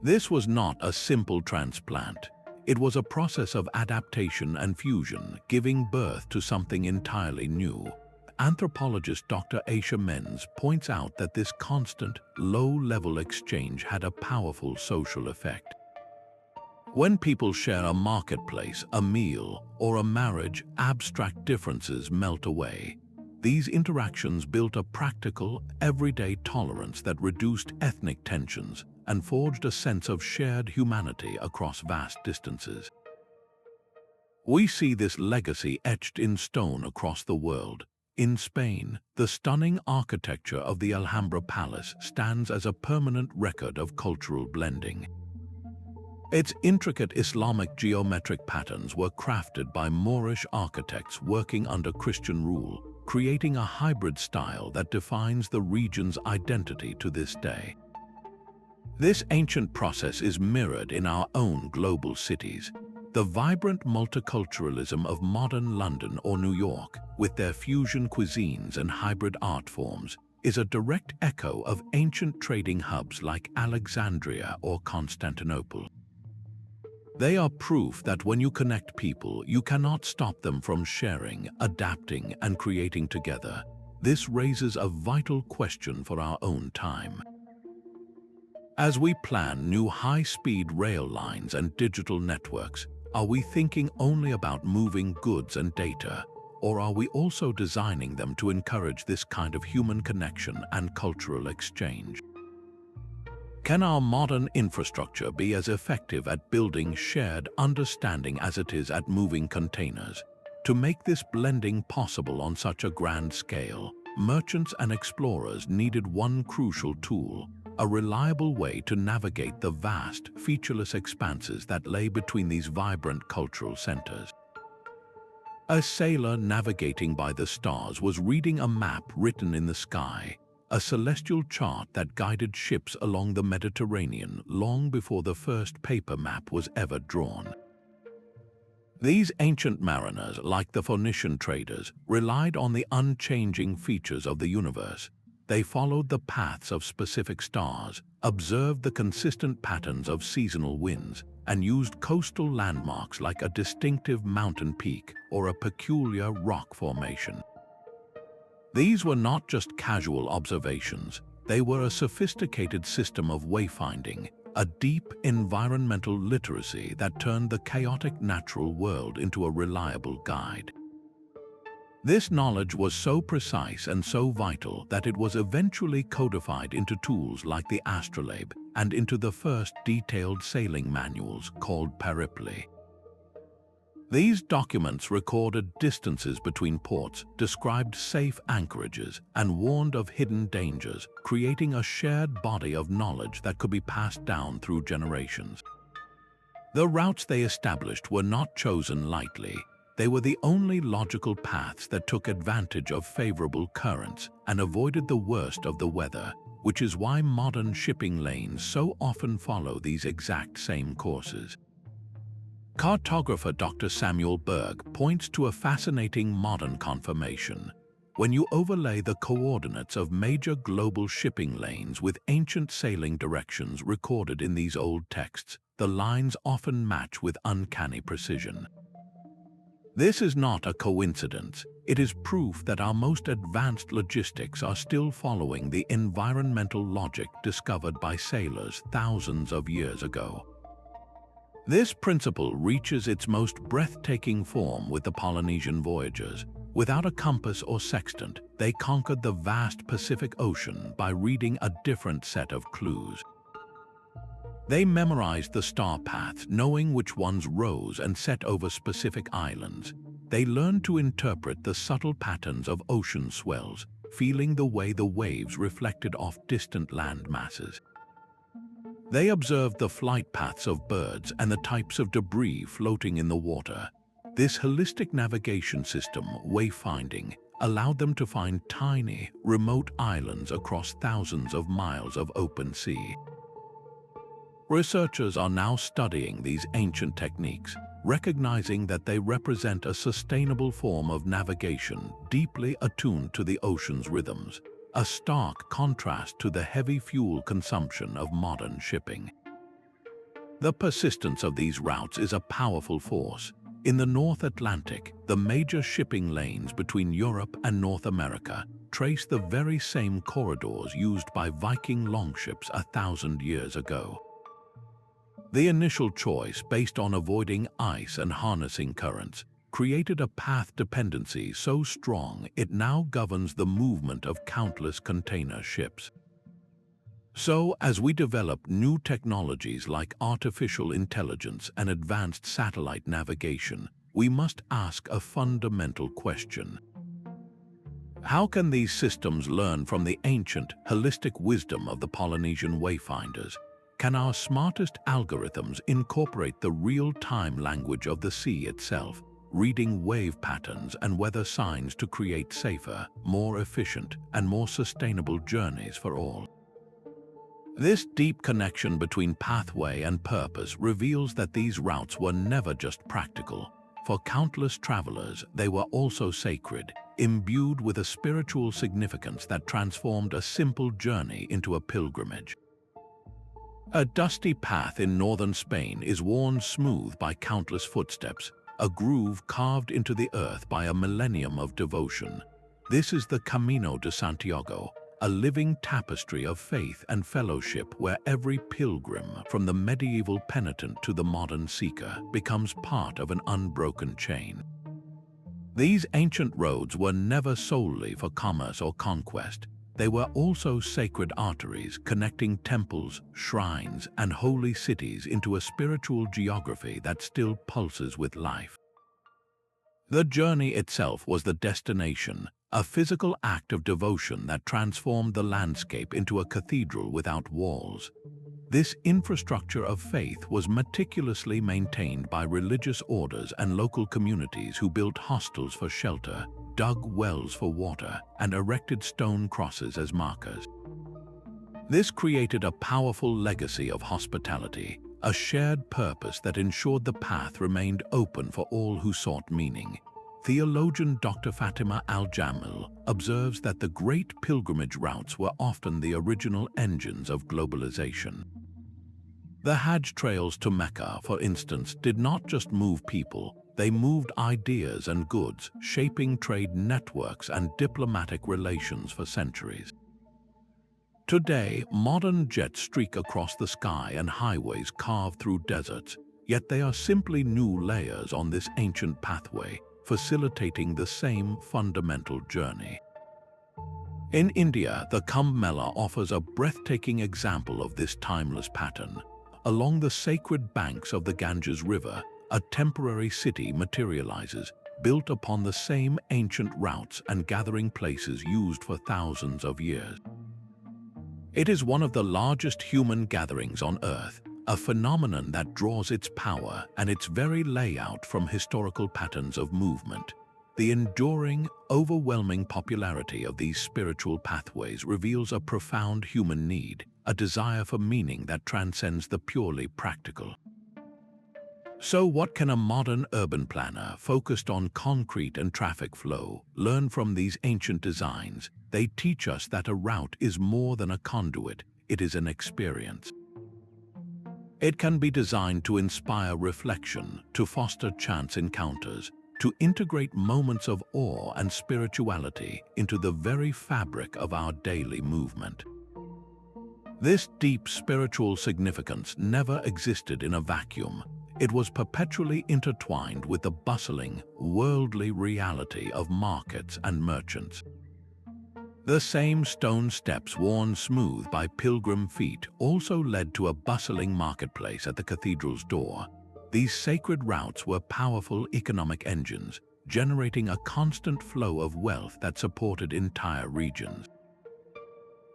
This was not a simple transplant. It was a process of adaptation and fusion, giving birth to something entirely new. Anthropologist Dr. Aisha Menz points out that this constant, low-level exchange had a powerful social effect. When people share a marketplace, a meal, or a marriage, abstract differences melt away. These interactions built a practical, everyday tolerance that reduced ethnic tensions and forged a sense of shared humanity across vast distances. We see this legacy etched in stone across the world. In Spain, the stunning architecture of the Alhambra Palace stands as a permanent record of cultural blending. Its intricate Islamic geometric patterns were crafted by Moorish architects working under Christian rule, creating a hybrid style that defines the region's identity to this day. This ancient process is mirrored in our own global cities. The vibrant multiculturalism of modern London or New York, with their fusion cuisines and hybrid art forms, is a direct echo of ancient trading hubs like Alexandria or Constantinople. They are proof that when you connect people, you cannot stop them from sharing, adapting, and creating together. This raises a vital question for our own time. As we plan new high-speed rail lines and digital networks, Are we thinking only about moving goods and data, or are we also designing them to encourage this kind of human connection and cultural exchange? Can our modern infrastructure be as effective at building shared understanding as it is at moving containers? To make this blending possible on such a grand scale, merchants and explorers needed one crucial tool: a reliable way to navigate the vast, featureless expanses that lay between these vibrant cultural centers. A sailor navigating by the stars was reading a map written in the sky, a celestial chart that guided ships along the Mediterranean long before the first paper map was ever drawn. These ancient mariners, like the Phoenician traders, relied on the unchanging features of the universe. They followed the paths of specific stars, observed the consistent patterns of seasonal winds, and used coastal landmarks like a distinctive mountain peak or a peculiar rock formation. These were not just casual observations, they were a sophisticated system of wayfinding, a deep environmental literacy that turned the chaotic natural world into a reliable guide. This knowledge was so precise and so vital that it was eventually codified into tools like the astrolabe and into the first detailed sailing manuals called peripli. These documents recorded distances between ports, described safe anchorages, and warned of hidden dangers, creating a shared body of knowledge that could be passed down through generations. The routes they established were not chosen lightly. They were the only logical paths that took advantage of favorable currents and avoided the worst of the weather, which is why modern shipping lanes so often follow these exact same courses. Cartographer Dr. Samuel Berg points to a fascinating modern confirmation. When you overlay the coordinates of major global shipping lanes with ancient sailing directions recorded in these old texts, the lines often match with uncanny precision. This is not a coincidence. It is proof that our most advanced logistics are still following the environmental logic discovered by sailors thousands of years ago. This principle reaches its most breathtaking form with the Polynesian voyagers. Without a compass or sextant, they conquered the vast Pacific Ocean by reading a different set of clues. They memorized the star paths, knowing which ones rose and set over specific islands. They learned to interpret the subtle patterns of ocean swells, feeling the way the waves reflected off distant land masses. They observed the flight paths of birds and the types of debris floating in the water. This holistic navigation system, wayfinding, allowed them to find tiny, remote islands across thousands of miles of open sea. Researchers are now studying these ancient techniques, recognizing that they represent a sustainable form of navigation deeply attuned to the ocean's rhythms, a stark contrast to the heavy fuel consumption of modern shipping. The persistence of these routes is a powerful force. In the North Atlantic, the major shipping lanes between Europe and North America trace the very same corridors used by Viking longships 1,000 years ago. The initial choice, based on avoiding ice and harnessing currents, created a path dependency so strong it now governs the movement of countless container ships. So, as we develop new technologies like artificial intelligence and advanced satellite navigation, we must ask a fundamental question. How can these systems learn from the ancient, holistic wisdom of the Polynesian wayfinders? Can our smartest algorithms incorporate the real-time language of the sea itself, reading wave patterns and weather signs to create safer, more efficient, and more sustainable journeys for all? This deep connection between pathway and purpose reveals that these routes were never just practical. For countless travelers, they were also sacred, imbued with a spiritual significance that transformed a simple journey into a pilgrimage. A dusty path in northern Spain is worn smooth by countless footsteps, a groove carved into the earth by a millennium of devotion. This is the Camino de Santiago, a living tapestry of faith and fellowship where every pilgrim, from the medieval penitent to the modern seeker, becomes part of an unbroken chain. These ancient roads were never solely for commerce or conquest. They were also sacred arteries connecting temples, shrines, and holy cities into a spiritual geography that still pulses with life. The journey itself was the destination, a physical act of devotion that transformed the landscape into a cathedral without walls. This infrastructure of faith was meticulously maintained by religious orders and local communities who built hostels for shelter, dug wells for water, and erected stone crosses as markers. This created a powerful legacy of hospitality, a shared purpose that ensured the path remained open for all who sought meaning. Theologian Dr. Fatima Al-Jamil observes that the great pilgrimage routes were often the original engines of globalization. The Hajj trails to Mecca, for instance, did not just move people, they moved ideas and goods, shaping trade networks and diplomatic relations for centuries. Today, modern jets streak across the sky and highways carve through deserts, yet they are simply new layers on this ancient pathway, facilitating the same fundamental journey. In India, the Kumbh Mela offers a breathtaking example of this timeless pattern. Along the sacred banks of the Ganges River, a temporary city materializes, built upon the same ancient routes and gathering places used for thousands of years. It is one of the largest human gatherings on Earth, a phenomenon that draws its power and its very layout from historical patterns of movement. The enduring, overwhelming popularity of these spiritual pathways reveals a profound human need, a desire for meaning that transcends the purely practical. So what can a modern urban planner focused on concrete and traffic flow learn from these ancient designs? They teach us that a route is more than a conduit, it is an experience. It can be designed to inspire reflection, to foster chance encounters, to integrate moments of awe and spirituality into the very fabric of our daily movement. This deep spiritual significance never existed in a vacuum. It was perpetually intertwined with the bustling, worldly reality of markets and merchants. The same stone steps worn smooth by pilgrim feet also led to a bustling marketplace at the cathedral's door. These sacred routes were powerful economic engines, generating a constant flow of wealth that supported entire regions.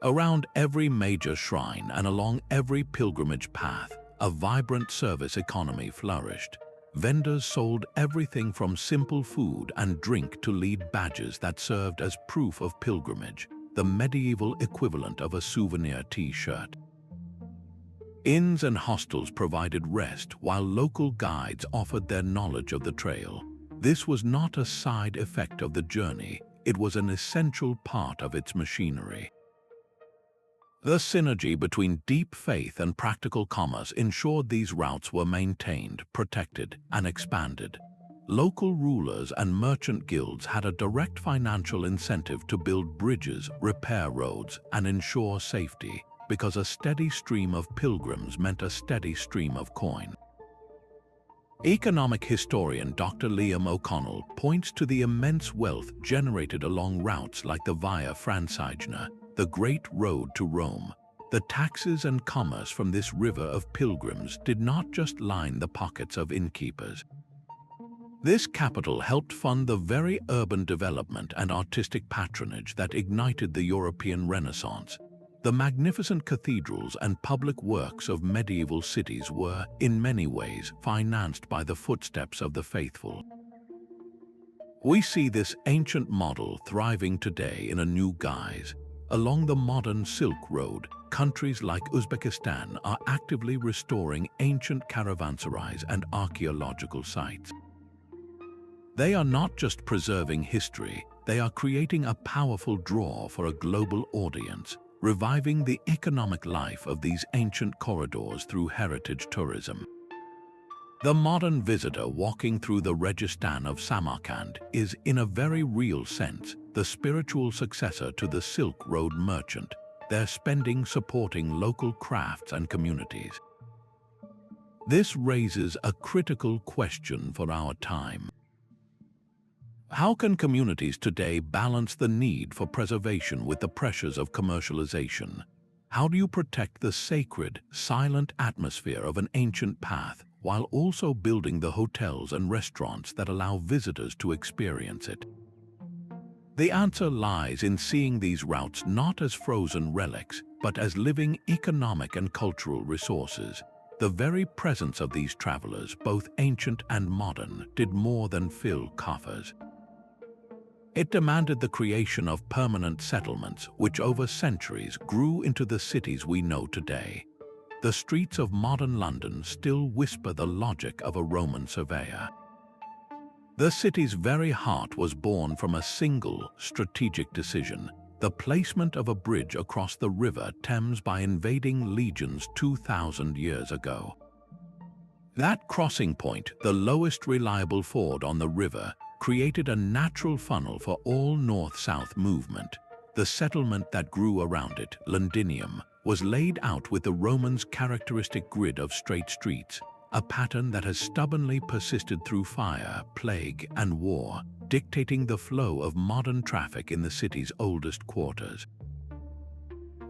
Around every major shrine and along every pilgrimage path, a vibrant service economy flourished. Vendors sold everything from simple food and drink to lead badges that served as proof of pilgrimage, the medieval equivalent of a souvenir T-shirt. Inns and hostels provided rest while local guides offered their knowledge of the trail. This was not a side effect of the journey, it was an essential part of its machinery. The synergy between deep faith and practical commerce ensured these routes were maintained, protected, and expanded. Local rulers and merchant guilds had a direct financial incentive to build bridges, repair roads, and ensure safety, because a steady stream of pilgrims meant a steady stream of coin. Economic historian Dr. Liam O'Connell points to the immense wealth generated along routes like the Via Francigena, the Great Road to Rome. The taxes and commerce from this river of pilgrims did not just line the pockets of innkeepers. This capital helped fund the very urban development and artistic patronage that ignited the European Renaissance. The magnificent cathedrals and public works of medieval cities were, in many ways, financed by the footsteps of the faithful. We see this ancient model thriving today in a new guise. Along the modern Silk Road, countries like Uzbekistan are actively restoring ancient caravanserais and archaeological sites. They are not just preserving history, they are creating a powerful draw for a global audience, reviving the economic life of these ancient corridors through heritage tourism. The modern visitor walking through the Registan of Samarkand is, in a very real sense, the spiritual successor to the Silk Road merchant, their spending supporting local crafts and communities. This raises a critical question for our time. How can communities today balance the need for preservation with the pressures of commercialization? How do you protect the sacred, silent atmosphere of an ancient path while also building the hotels and restaurants that allow visitors to experience it? The answer lies in seeing these routes not as frozen relics, but as living economic and cultural resources. The very presence of these travelers, both ancient and modern, did more than fill coffers. It demanded the creation of permanent settlements, which over centuries grew into the cities we know today. The streets of modern London still whisper the logic of a Roman surveyor. The city's very heart was born from a single strategic decision: the placement of a bridge across the River Thames by invading legions 2,000 years ago. That crossing point, the lowest reliable ford on the river, created a natural funnel for all north-south movement. The settlement that grew around it, Londinium, was laid out with the Romans' characteristic grid of straight streets, a pattern that has stubbornly persisted through fire, plague, and war, dictating the flow of modern traffic in the city's oldest quarters.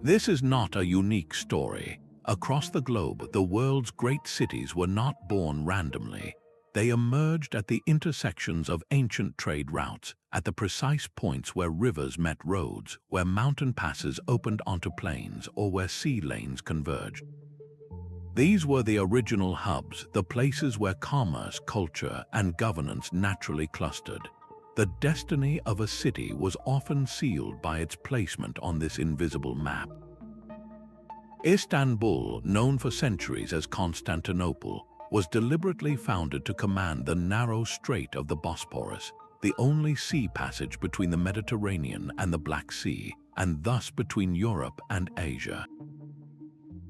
This is not a unique story. Across the globe, the world's great cities were not born randomly. They emerged at the intersections of ancient trade routes, at the precise points where rivers met roads, where mountain passes opened onto plains, or where sea lanes converged. These were the original hubs, the places where commerce, culture, and governance naturally clustered. The destiny of a city was often sealed by its placement on this invisible map. Istanbul, known for centuries as Constantinople, was deliberately founded to command the narrow strait of the Bosporus, the only sea passage between the Mediterranean and the Black Sea, and thus between Europe and Asia.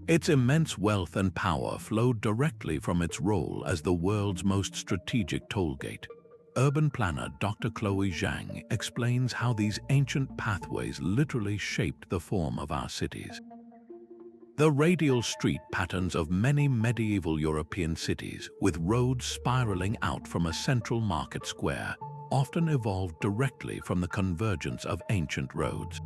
Its immense wealth and power flowed directly from its role as the world's most strategic tollgate. Urban planner Dr. Chloe Zhang explains how these ancient pathways literally shaped the form of our cities. The radial street patterns of many medieval European cities, with roads spiraling out from a central market square, often evolved directly from the convergence of ancient roads.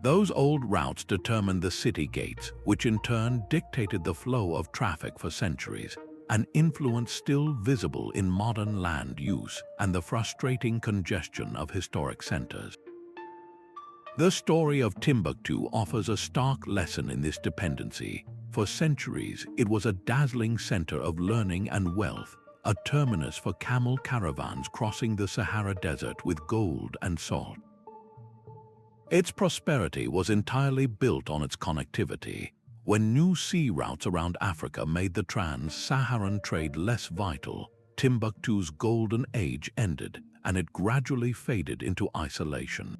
Those old routes determined the city gates, which in turn dictated the flow of traffic for centuries, an influence still visible in modern land use and the frustrating congestion of historic centers. The story of Timbuktu offers a stark lesson in this dependency. For centuries, it was a dazzling center of learning and wealth, a terminus for camel caravans crossing the Sahara Desert with gold and salt. Its prosperity was entirely built on its connectivity. When new sea routes around Africa made the trans-Saharan trade less vital, Timbuktu's golden age ended, and it gradually faded into isolation.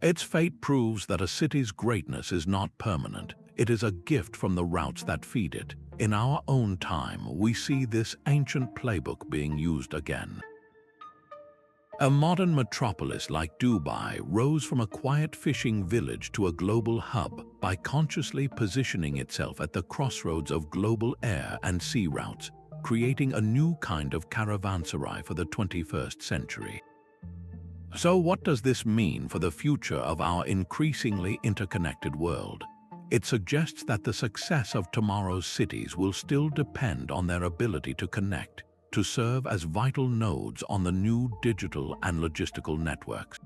Its fate proves that a city's greatness is not permanent. It is a gift from the routes that feed it. In our own time, we see this ancient playbook being used again. A modern metropolis like Dubai rose from a quiet fishing village to a global hub by consciously positioning itself at the crossroads of global air and sea routes, creating a new kind of caravanserai for the 21st century. So what does this mean for the future of our increasingly interconnected world? It suggests that the success of tomorrow's cities will still depend on their ability to connect, to serve as vital nodes on the new digital and logistical networks.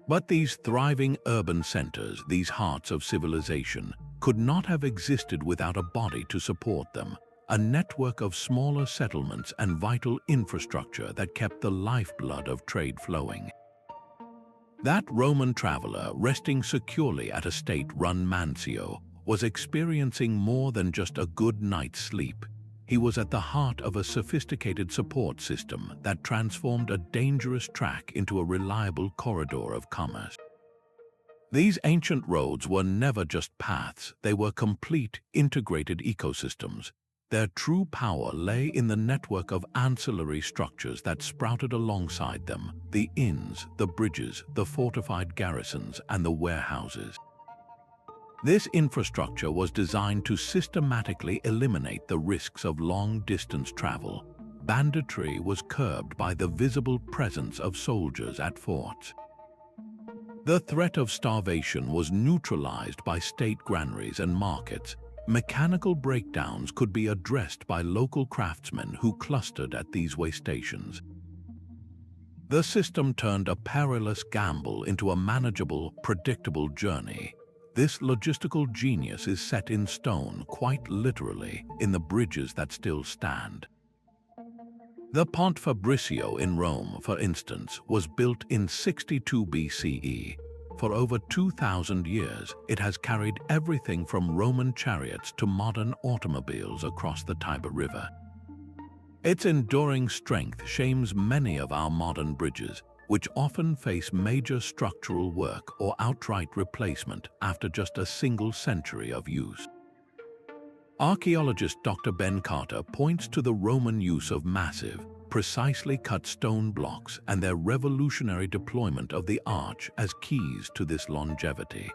But these thriving urban centers, these hearts of civilization, could not have existed without a body to support them, a network of smaller settlements and vital infrastructure that kept the lifeblood of trade flowing. That Roman traveler, resting securely at a state-run mansio, was experiencing more than just a good night's sleep. He was at the heart of a sophisticated support system that transformed a dangerous track into a reliable corridor of commerce. These ancient roads were never just paths, they were complete, integrated ecosystems. Their true power lay in the network of ancillary structures that sprouted alongside them: the inns, the bridges, the fortified garrisons, and the warehouses. This infrastructure was designed to systematically eliminate the risks of long-distance travel. Banditry was curbed by the visible presence of soldiers at forts. The threat of starvation was neutralized by state granaries and markets. Mechanical breakdowns could be addressed by local craftsmen who clustered at these way stations. The system turned a perilous gamble into a manageable, predictable journey. This logistical genius is set in stone, quite literally, in the bridges that still stand. The Ponte Fabricio in Rome, for instance, was built in 62 BCE. For over 2,000 years, it has carried everything from Roman chariots to modern automobiles across the Tiber River. Its enduring strength shames many of our modern bridges, which often face major structural work or outright replacement after just a single century of use. Archaeologist Dr. Ben Carter points to the Roman use of massive, precisely cut stone blocks and their revolutionary deployment of the arch as keys to this longevity.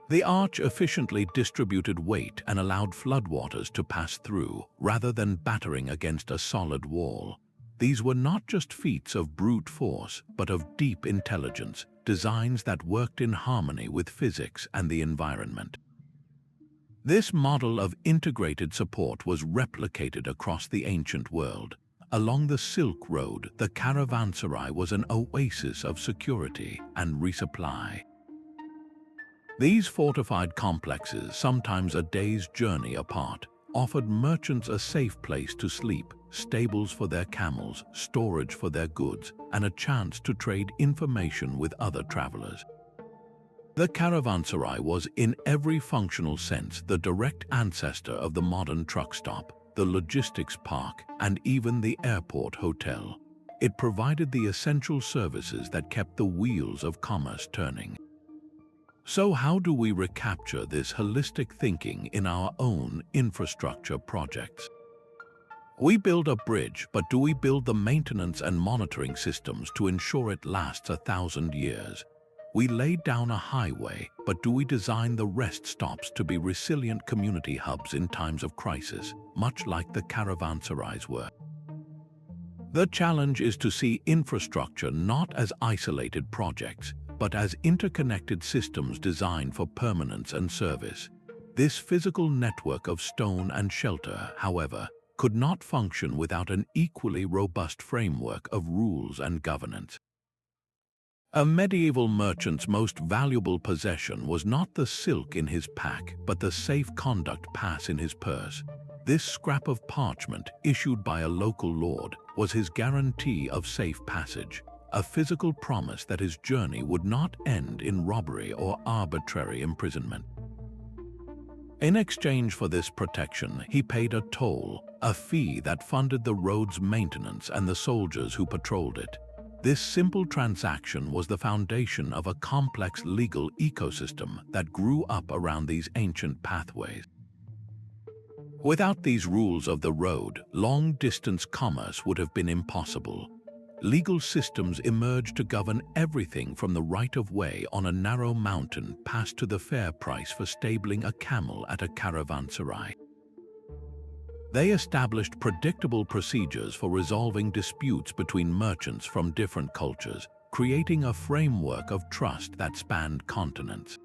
The arch efficiently distributed weight and allowed floodwaters to pass through, rather than battering against a solid wall. These were not just feats of brute force, but of deep intelligence, designs that worked in harmony with physics and the environment. This model of integrated support was replicated across the ancient world. Along the Silk Road, the caravanserai was an oasis of security and resupply. These fortified complexes, sometimes a day's journey apart, offered merchants a safe place to sleep, stables for their camels, storage for their goods, and a chance to trade information with other travelers. The caravanserai was, in every functional sense, the direct ancestor of the modern truck stop, the logistics park, and even the airport hotel. It provided the essential services that kept the wheels of commerce turning. So how do we recapture this holistic thinking in our own infrastructure projects? We build a bridge, but do we build the maintenance and monitoring systems to ensure it lasts 1,000 years? We lay down a highway, but do we design the rest stops to be resilient community hubs in times of crisis, much like the caravanserais were? The challenge is to see infrastructure not as isolated projects, but as interconnected systems designed for permanence and service. This physical network of stone and shelter, however, could not function without an equally robust framework of rules and governance. A medieval merchant's most valuable possession was not the silk in his pack, but the safe conduct pass in his purse. This scrap of parchment, issued by a local lord, was his guarantee of safe passage, a physical promise that his journey would not end in robbery or arbitrary imprisonment. In exchange for this protection, he paid a toll, a fee that funded the road's maintenance and the soldiers who patrolled it. This simple transaction was the foundation of a complex legal ecosystem that grew up around these ancient pathways. Without these rules of the road, long-distance commerce would have been impossible. Legal systems emerged to govern everything from the right-of-way on a narrow mountain pass to the fair price for stabling a camel at a caravanserai. They established predictable procedures for resolving disputes between merchants from different cultures, creating a framework of trust that spanned continents.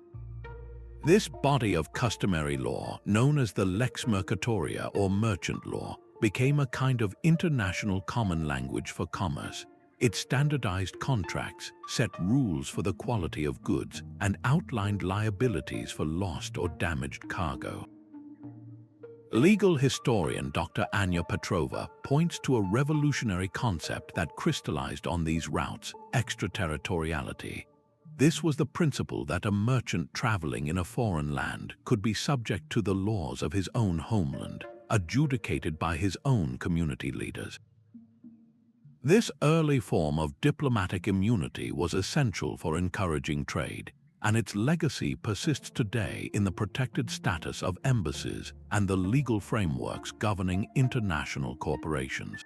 This body of customary law, known as the lex mercatoria or merchant law, became a kind of international common language for commerce. It standardized contracts, set rules for the quality of goods, and outlined liabilities for lost or damaged cargo. Legal historian Dr. Anya Petrova points to a revolutionary concept that crystallized on these routes: extraterritoriality. This was the principle that a merchant traveling in a foreign land could be subject to the laws of his own homeland, adjudicated by his own community leaders. This early form of diplomatic immunity was essential for encouraging trade. and its legacy persists today in the protected status of embassies and the legal frameworks governing international corporations.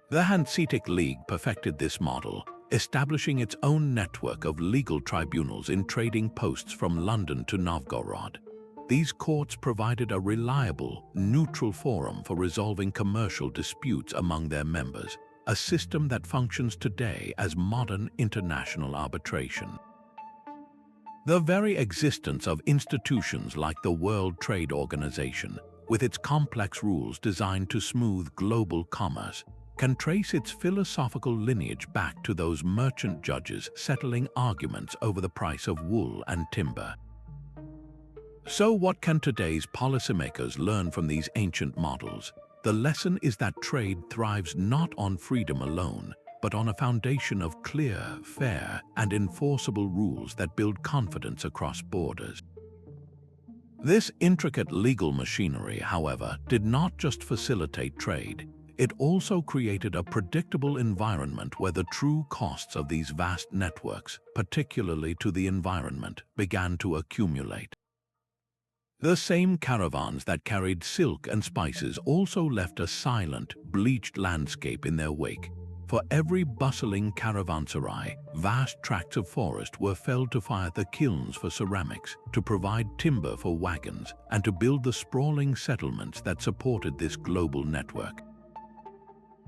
The Hanseatic League perfected this model, establishing its own network of legal tribunals in trading posts from London to Novgorod. These courts provided a reliable, neutral forum for resolving commercial disputes among their members, a system that functions today as modern international arbitration. The very existence of institutions like the World Trade Organization, with its complex rules designed to smooth global commerce, can trace its philosophical lineage back to those merchant judges settling arguments over the price of wool and timber. So what can today's policymakers learn from these ancient models? The lesson is that trade thrives not on freedom alone, but on a foundation of clear, fair, and enforceable rules that build confidence across borders. This intricate legal machinery, however, did not just facilitate trade. It also created a predictable environment where the true costs of these vast networks, particularly to the environment, began to accumulate. The same caravans that carried silk and spices also left a silent, bleached landscape in their wake. For every bustling caravanserai, vast tracts of forest were felled to fire the kilns for ceramics, to provide timber for wagons, and to build the sprawling settlements that supported this global network.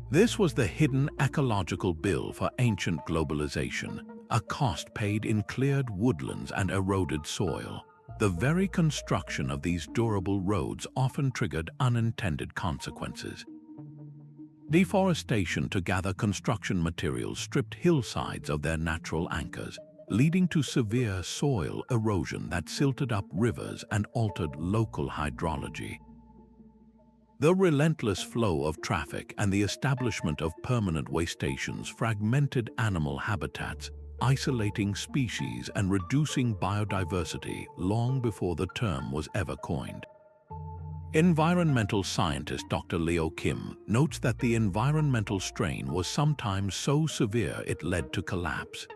This was the hidden ecological bill for ancient globalization, a cost paid in cleared woodlands and eroded soil. The very construction of these durable roads often triggered unintended consequences. Deforestation to gather construction materials stripped hillsides of their natural anchors, leading to severe soil erosion that silted up rivers and altered local hydrology. The relentless flow of traffic and the establishment of permanent way stations fragmented animal habitats, isolating species and reducing biodiversity long before the term was ever coined. Environmental scientist Dr. Leo Kim notes that the environmental strain was sometimes so severe it led to collapse.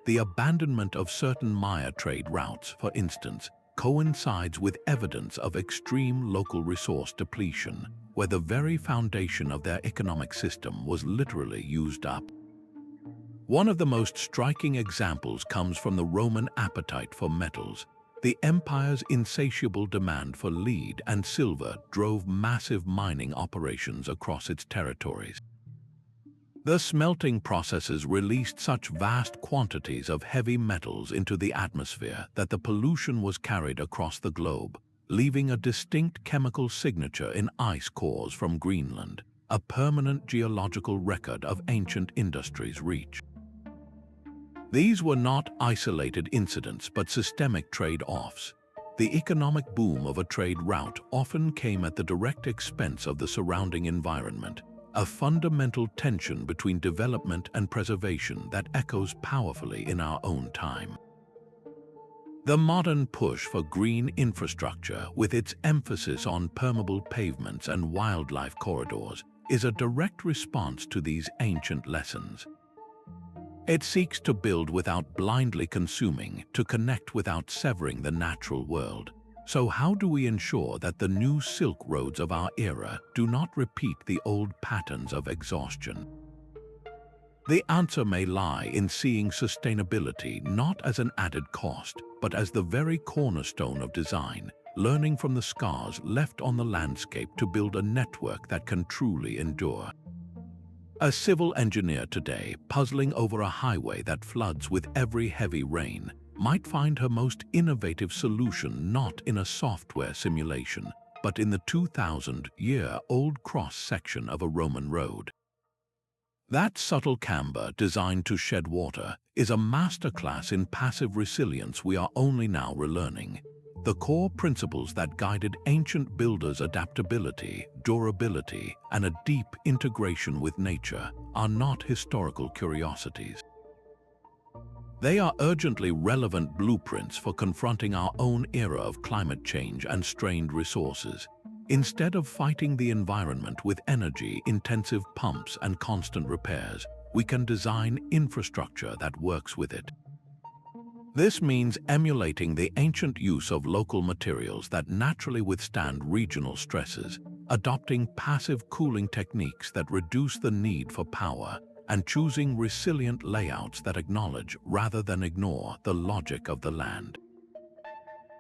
The abandonment of certain Maya trade routes, for instance, coincides with evidence of extreme local resource depletion, where the very foundation of their economic system was literally used up. One of the most striking examples comes from the Roman appetite for metals. The empire's insatiable demand for lead and silver drove massive mining operations across its territories. The smelting processes released such vast quantities of heavy metals into the atmosphere that the pollution was carried across the globe, leaving a distinct chemical signature in ice cores from Greenland, a permanent geological record of ancient industries' reach. These were not isolated incidents but systemic trade-offs. The economic boom of a trade route often came at the direct expense of the surrounding environment, a fundamental tension between development and preservation that echoes powerfully in our own time. The modern push for green infrastructure, with its emphasis on permeable pavements and wildlife corridors, is a direct response to these ancient lessons. It seeks to build without blindly consuming, to connect without severing the natural world. So how do we ensure that the new Silk Roads of our era do not repeat the old patterns of exhaustion? The answer may lie in seeing sustainability not as an added cost, but as the very cornerstone of design, learning from the scars left on the landscape to build a network that can truly endure. A civil engineer today, puzzling over a highway that floods with every heavy rain, might find her most innovative solution not in a software simulation, but in the 2,000-year-old cross-section of a Roman road. That subtle camber, designed to shed water, is a masterclass in passive resilience we are only now relearning. The core principles that guided ancient builders' adaptability, durability, and a deep integration with nature are not historical curiosities. They are urgently relevant blueprints for confronting our own era of climate change and strained resources. Instead of fighting the environment with energy-intensive pumps and constant repairs, we can design infrastructure that works with it. This means emulating the ancient use of local materials that naturally withstand regional stresses, adopting passive cooling techniques that reduce the need for power, and choosing resilient layouts that acknowledge rather than ignore the logic of the land.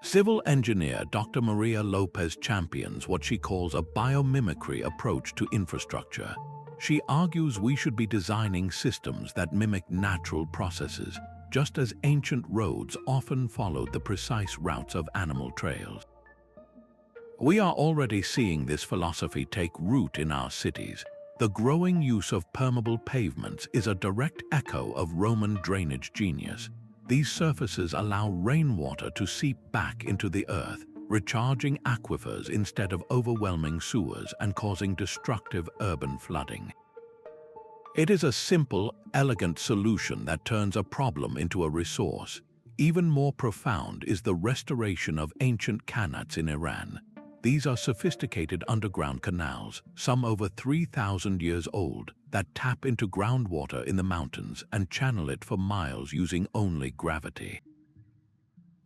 Civil engineer Dr. Maria Lopez champions what she calls a biomimicry approach to infrastructure. She argues we should be designing systems that mimic natural processes, just as ancient roads often followed the precise routes of animal trails. We are already seeing this philosophy take root in our cities. The growing use of permeable pavements is a direct echo of Roman drainage genius. These surfaces allow rainwater to seep back into the earth, recharging aquifers instead of overwhelming sewers and causing destructive urban flooding. It is a simple, elegant solution that turns a problem into a resource. Even more profound is the restoration of ancient qanats in Iran. These are sophisticated underground canals, some over 3,000 years old, that tap into groundwater in the mountains and channel it for miles using only gravity.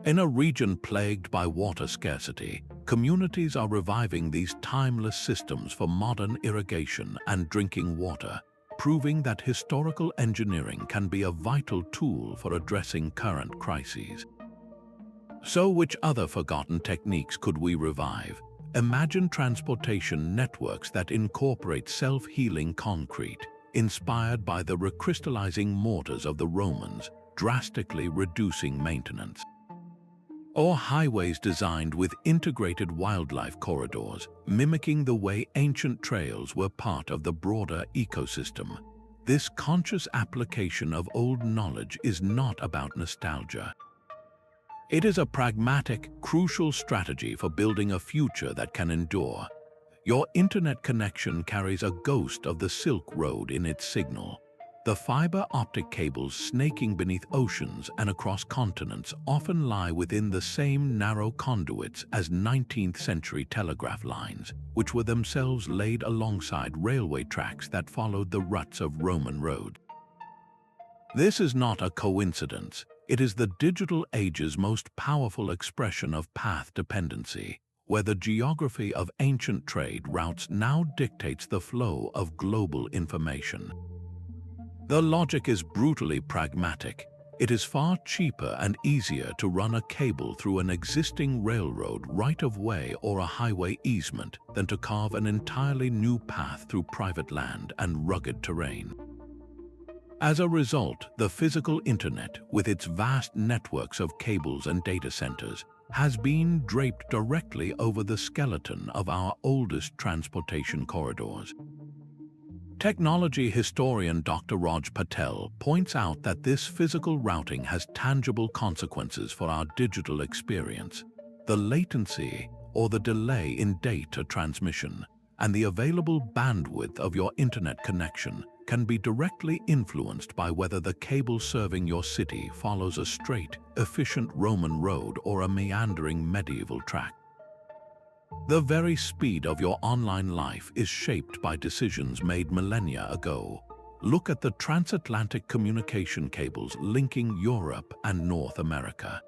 In a region plagued by water scarcity, communities are reviving these timeless systems for modern irrigation and drinking water, proving that historical engineering can be a vital tool for addressing current crises. So which other forgotten techniques could we revive? Imagine transportation networks that incorporate self-healing concrete, inspired by the recrystallizing mortars of the Romans, drastically reducing maintenance. Or highways designed with integrated wildlife corridors, mimicking the way ancient trails were part of the broader ecosystem. This conscious application of old knowledge is not about nostalgia. It is a pragmatic, crucial strategy for building a future that can endure. Your internet connection carries a ghost of the Silk Road in its signal. The fiber optic cables snaking beneath oceans and across continents often lie within the same narrow conduits as 19th-century telegraph lines, which were themselves laid alongside railway tracks that followed the ruts of Roman roads. This is not a coincidence. It is the digital age's most powerful expression of path dependency, where the geography of ancient trade routes now dictates the flow of global information. The logic is brutally pragmatic. It is far cheaper and easier to run a cable through an existing railroad right-of-way or a highway easement than to carve an entirely new path through private land and rugged terrain. As a result, the physical internet, with its vast networks of cables and data centers, has been draped directly over the skeleton of our oldest transportation corridors. Technology historian Dr. Raj Patel points out that this physical routing has tangible consequences for our digital experience. The latency or the delay in data transmission and the available bandwidth of your internet connection can be directly influenced by whether the cable serving your city follows a straight, efficient Roman road or a meandering medieval track. The very speed of your online life is shaped by decisions made millennia ago. Look at the transatlantic communication cables linking Europe and North America.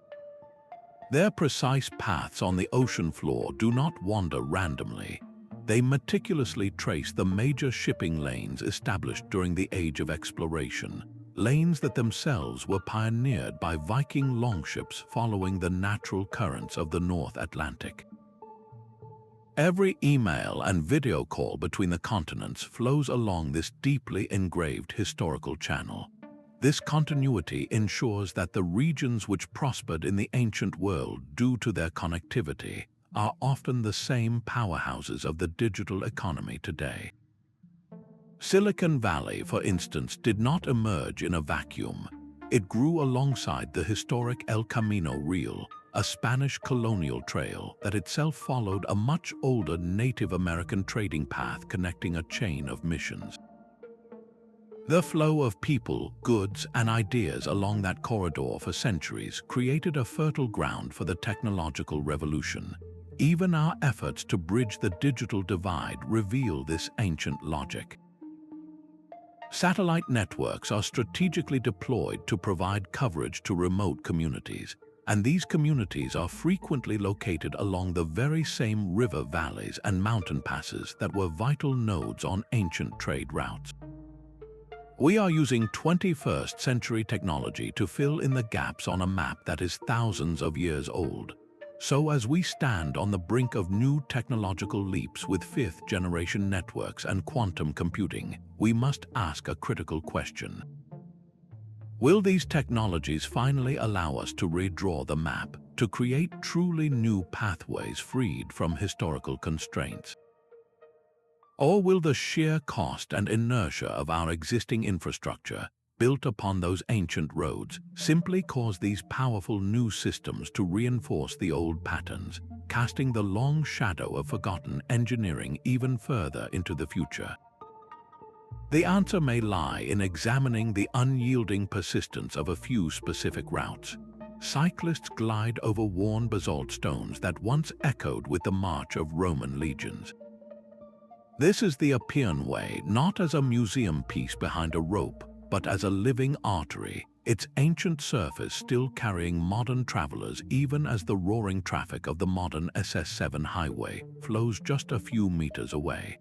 Their precise paths on the ocean floor do not wander randomly. They meticulously trace the major shipping lanes established during the Age of Exploration, lanes that themselves were pioneered by Viking longships following the natural currents of the North Atlantic. Every email and video call between the continents flows along this deeply engraved historical channel. This continuity ensures that the regions which prospered in the ancient world due to their connectivity are often the same powerhouses of the digital economy today. Silicon Valley, for instance, did not emerge in a vacuum. It grew alongside the historic El Camino Real, a Spanish colonial trail that itself followed a much older Native American trading path connecting a chain of missions. The flow of people, goods, and ideas along that corridor for centuries created a fertile ground for the technological revolution. Even our efforts to bridge the digital divide reveal this ancient logic. Satellite networks are strategically deployed to provide coverage to remote communities, and these communities are frequently located along the very same river valleys and mountain passes that were vital nodes on ancient trade routes. We are using 21st century technology to fill in the gaps on a map that is thousands of years old. So as we stand on the brink of new technological leaps with fifth-generation networks and quantum computing, we must ask a critical question. Will these technologies finally allow us to redraw the map, to create truly new pathways freed from historical constraints? Or will the sheer cost and inertia of our existing infrastructure, built upon those ancient roads, simply cause these powerful new systems to reinforce the old patterns, casting the long shadow of forgotten engineering even further into the future? The answer may lie in examining the unyielding persistence of a few specific routes. Cyclists glide over worn basalt stones that once echoed with the march of Roman legions. This is the Appian Way, not as a museum piece behind a rope, but as a living artery, its ancient surface still carrying modern travelers even as the roaring traffic of the modern SS7 highway flows just a few meters away.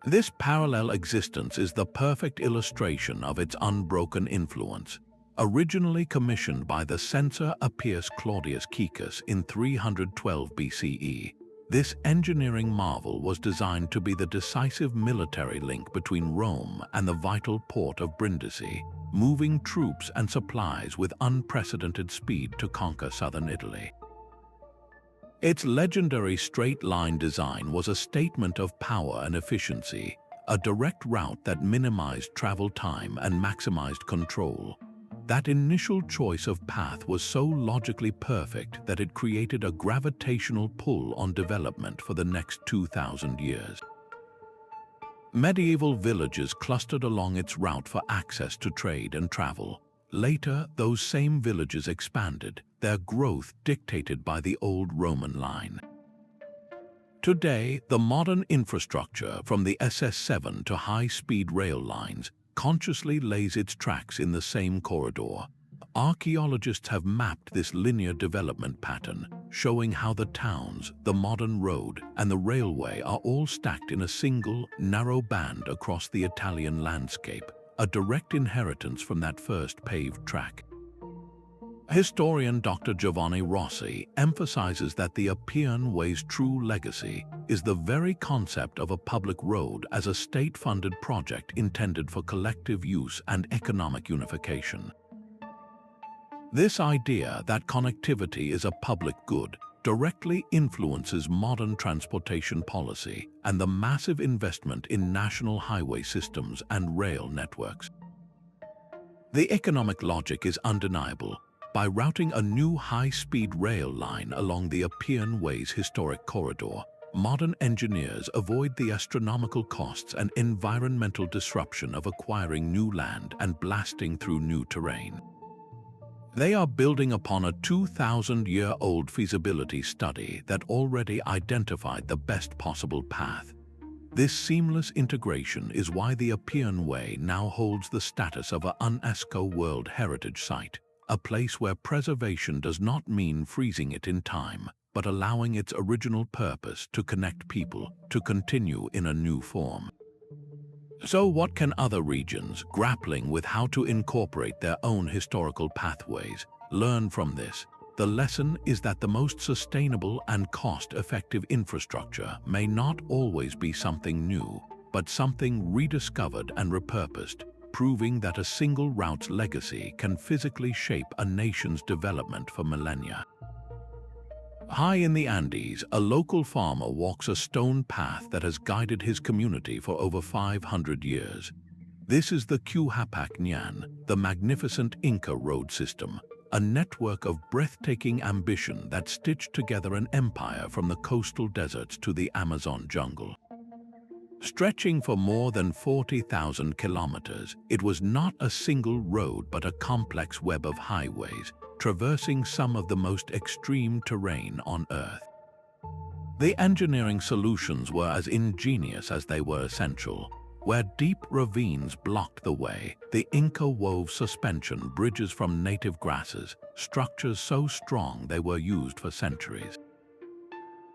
This parallel existence is the perfect illustration of its unbroken influence. Originally commissioned by the censor Appius Claudius Caecus in 312 BCE, this engineering marvel was designed to be the decisive military link between Rome and the vital port of Brindisi, moving troops and supplies with unprecedented speed to conquer southern Italy. Its legendary straight-line design was a statement of power and efficiency, a direct route that minimized travel time and maximized control. That initial choice of path was so logically perfect that it created a gravitational pull on development for the next 2,000 years. Medieval villages clustered along its route for access to trade and travel. Later, those same villages expanded, their growth dictated by the old Roman line. Today, the modern infrastructure, from the SS7 to high-speed rail lines, consciously lays its tracks in the same corridor. Archaeologists have mapped this linear development pattern, showing how the towns, the modern road, and the railway are all stacked in a single, narrow band across the Italian landscape, a direct inheritance from that first paved track. Historian Dr. Giovanni Rossi emphasizes that the Appian Way's true legacy is the very concept of a public road as a state-funded project intended for collective use and economic unification. This idea that connectivity is a public good directly influences modern transportation policy and the massive investment in national highway systems and rail networks. The economic logic is undeniable. By routing a new high-speed rail line along the Appian Way's historic corridor, modern engineers avoid the astronomical costs and environmental disruption of acquiring new land and blasting through new terrain. They are building upon a 2,000-year-old feasibility study that already identified the best possible path. This seamless integration is why the Appian Way now holds the status of a UNESCO World Heritage Site, a place where preservation does not mean freezing it in time, but allowing its original purpose to connect people to continue in a new form. So what can other regions, grappling with how to incorporate their own historical pathways, learn from this? The lesson is that the most sustainable and cost-effective infrastructure may not always be something new, but something rediscovered and repurposed, proving that a single route's legacy can physically shape a nation's development for millennia. High in the Andes, a local farmer walks a stone path that has guided his community for over 500 years. This is the Quhapac Ñan, the magnificent Inca road system, a network of breathtaking ambition that stitched together an empire from the coastal deserts to the Amazon jungle. Stretching for more than 40,000 kilometers, it was not a single road but a complex web of highways, traversing some of the most extreme terrain on Earth. The engineering solutions were as ingenious as they were essential. Where deep ravines blocked the way, the Inca wove suspension bridges from native grasses, structures so strong they were used for centuries.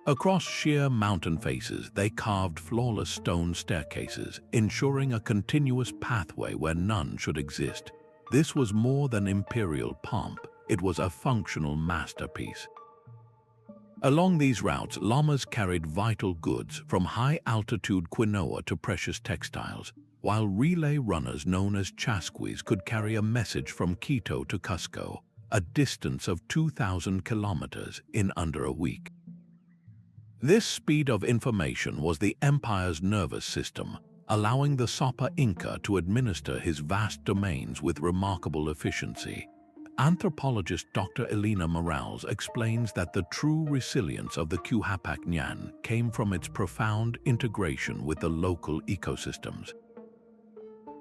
Across sheer mountain faces, they carved flawless stone staircases, ensuring a continuous pathway where none should exist. This was more than imperial pomp, it was a functional masterpiece. Along these routes, llamas carried vital goods, from high-altitude quinoa to precious textiles, while relay runners known as chasquis could carry a message from Quito to Cusco, a distance of 2,000 kilometers, in under a week. This speed of information was the empire's nervous system, allowing the Sopa Inca to administer his vast domains with remarkable efficiency. Anthropologist Dr. Elena Morales explains that the true resilience of the Quiapac came from its profound integration with the local ecosystems.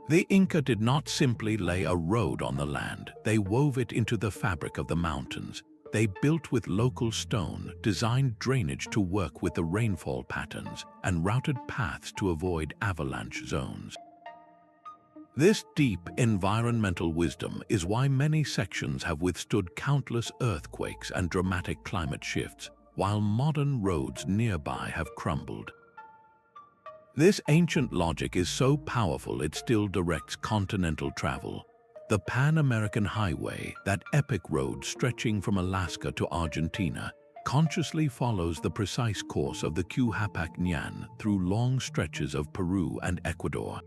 The Inca did not simply lay a road on the land, they wove it into the fabric of the mountains. They built with local stone, designed drainage to work with the rainfall patterns, and routed paths to avoid avalanche zones. This deep environmental wisdom is why many sections have withstood countless earthquakes and dramatic climate shifts, while modern roads nearby have crumbled. This ancient logic is so powerful it still directs continental travel. The Pan-American Highway, that epic road stretching from Alaska to Argentina, consciously follows the precise course of the Quiapac through long stretches of Peru and Ecuador.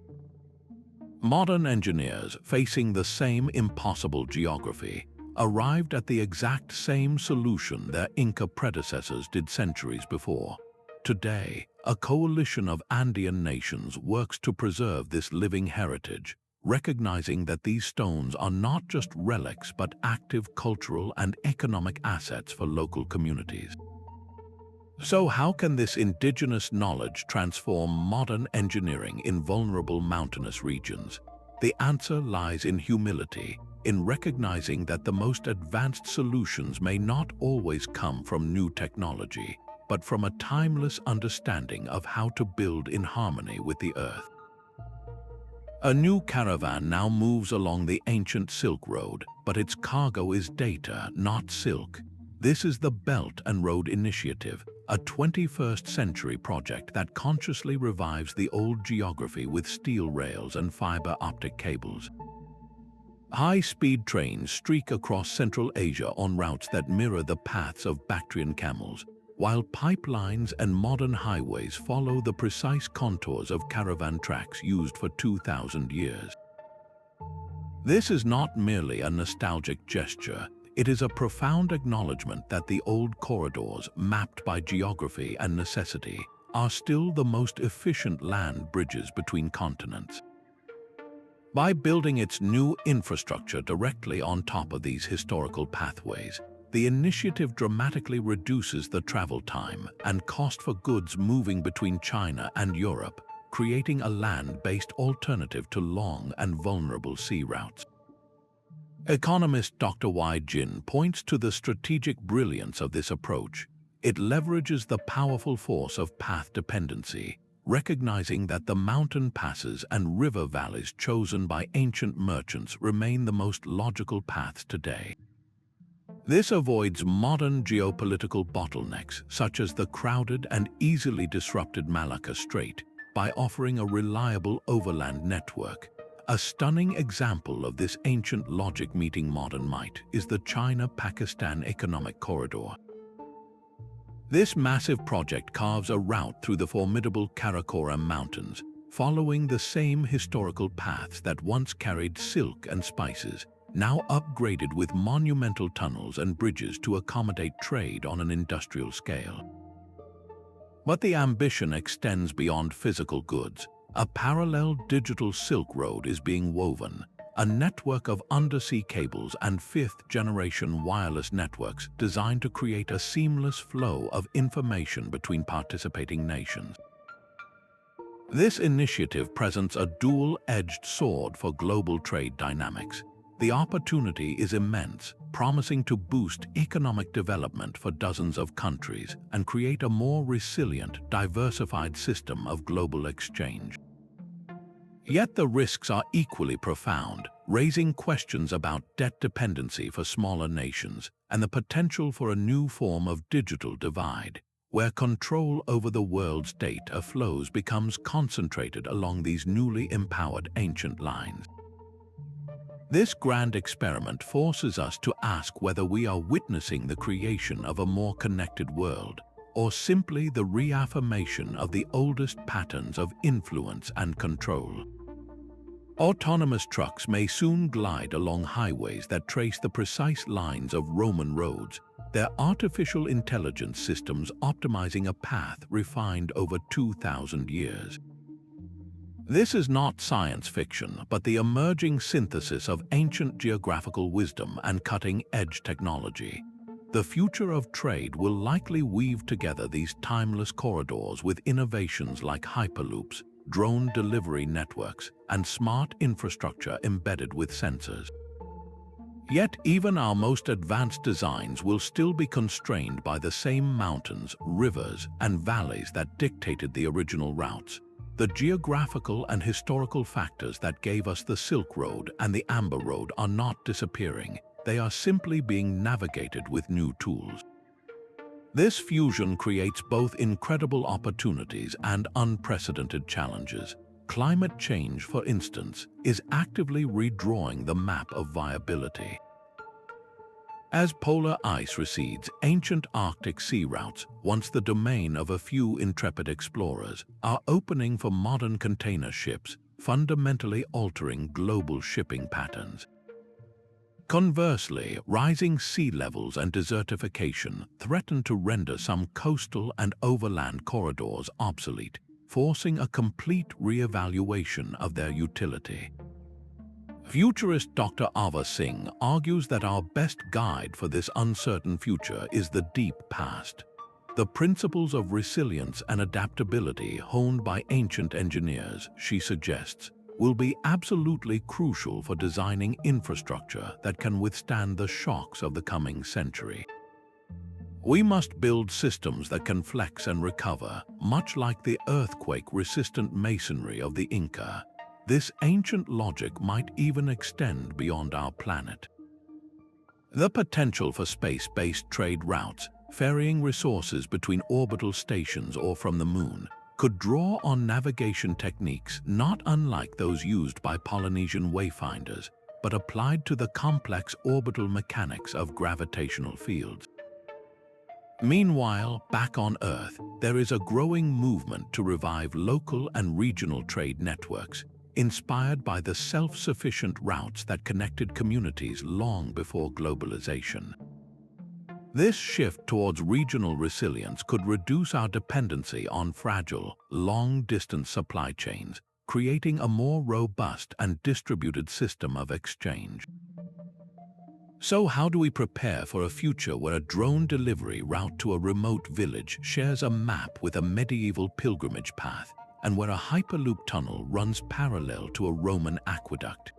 Modern engineers, facing the same impossible geography, arrived at the exact same solution their Inca predecessors did centuries before. Today, a coalition of Andean nations works to preserve this living heritage, recognizing that these stones are not just relics but active cultural and economic assets for local communities. So how can this indigenous knowledge transform modern engineering in vulnerable mountainous regions? The answer lies in humility, in recognizing that the most advanced solutions may not always come from new technology, but from a timeless understanding of how to build in harmony with the earth. A new caravan now moves along the ancient Silk Road, but its cargo is data, not silk. This is the Belt and Road Initiative, a 21st century project that consciously revives the old geography with steel rails and fiber optic cables. High-speed trains streak across Central Asia on routes that mirror the paths of Bactrian camels, while pipelines and modern highways follow the precise contours of caravan tracks used for 2,000 years. This is not merely a nostalgic gesture, it is a profound acknowledgement that the old corridors, mapped by geography and necessity, are still the most efficient land bridges between continents. By building its new infrastructure directly on top of these historical pathways, the initiative dramatically reduces the travel time and cost for goods moving between China and Europe, creating a land-based alternative to long and vulnerable sea routes. Economist Dr. Y. Jin points to the strategic brilliance of this approach. It leverages the powerful force of path dependency, recognizing that the mountain passes and river valleys chosen by ancient merchants remain the most logical paths today. This avoids modern geopolitical bottlenecks, such as the crowded and easily disrupted Malacca Strait, by offering a reliable overland network. A stunning example of this ancient logic meeting modern might is the China-Pakistan Economic Corridor. This massive project carves a route through the formidable Karakoram Mountains, following the same historical paths that once carried silk and spices, now upgraded with monumental tunnels and bridges to accommodate trade on an industrial scale. But the ambition extends beyond physical goods. A parallel digital Silk Road is being woven, a network of undersea cables and fifth-generation wireless networks designed to create a seamless flow of information between participating nations. This initiative presents a dual-edged sword for global trade dynamics. The opportunity is immense, promising to boost economic development for dozens of countries and create a more resilient, diversified system of global exchange. Yet the risks are equally profound, raising questions about debt dependency for smaller nations and the potential for a new form of digital divide, where control over the world's data flows becomes concentrated along these newly empowered ancient lines. This grand experiment forces us to ask whether we are witnessing the creation of a more connected world, or simply the reaffirmation of the oldest patterns of influence and control. Autonomous trucks may soon glide along highways that trace the precise lines of Roman roads, their artificial intelligence systems optimizing a path refined over 2,000 years. This is not science fiction, but the emerging synthesis of ancient geographical wisdom and cutting-edge technology. The future of trade will likely weave together these timeless corridors with innovations like hyperloops, drone delivery networks, and smart infrastructure embedded with sensors. Yet even our most advanced designs will still be constrained by the same mountains, rivers, and valleys that dictated the original routes. The geographical and historical factors that gave us the Silk Road and the Amber Road are not disappearing. They are simply being navigated with new tools. This fusion creates both incredible opportunities and unprecedented challenges. Climate change, for instance, is actively redrawing the map of viability. As polar ice recedes, ancient Arctic sea routes, once the domain of a few intrepid explorers, are opening for modern container ships, fundamentally altering global shipping patterns. Conversely, rising sea levels and desertification threaten to render some coastal and overland corridors obsolete, forcing a complete re-evaluation of their utility. Futurist Dr. Ava Singh argues that our best guide for this uncertain future is the deep past. The principles of resilience and adaptability honed by ancient engineers, she suggests, will be absolutely crucial for designing infrastructure that can withstand the shocks of the coming century. We must build systems that can flex and recover, much like the earthquake-resistant masonry of the Inca. This ancient logic might even extend beyond our planet. The potential for space-based trade routes, ferrying resources between orbital stations or from the moon, could draw on navigation techniques not unlike those used by Polynesian wayfinders, but applied to the complex orbital mechanics of gravitational fields. Meanwhile, back on Earth, there is a growing movement to revive local and regional trade networks, inspired by the self-sufficient routes that connected communities long before globalization. This shift towards regional resilience could reduce our dependency on fragile, long-distance supply chains, creating a more robust and distributed system of exchange. So how do we prepare for a future where a drone delivery route to a remote village shares a map with a medieval pilgrimage path, and where a hyperloop tunnel runs parallel to a Roman aqueduct?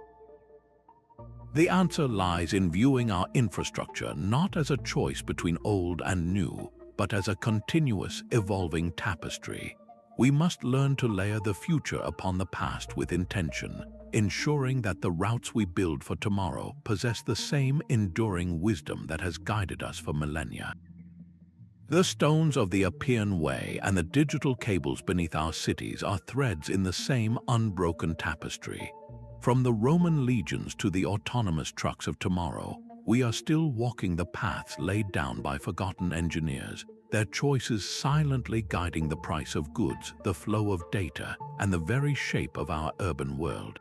The answer lies in viewing our infrastructure not as a choice between old and new, but as a continuous, evolving tapestry. We must learn to layer the future upon the past with intention, ensuring that the routes we build for tomorrow possess the same enduring wisdom that has guided us for millennia. The stones of the Appian Way and the digital cables beneath our cities are threads in the same unbroken tapestry. From the Roman legions to the autonomous trucks of tomorrow, we are still walking the paths laid down by forgotten engineers, their choices silently guiding the price of goods, the flow of data, and the very shape of our urban world.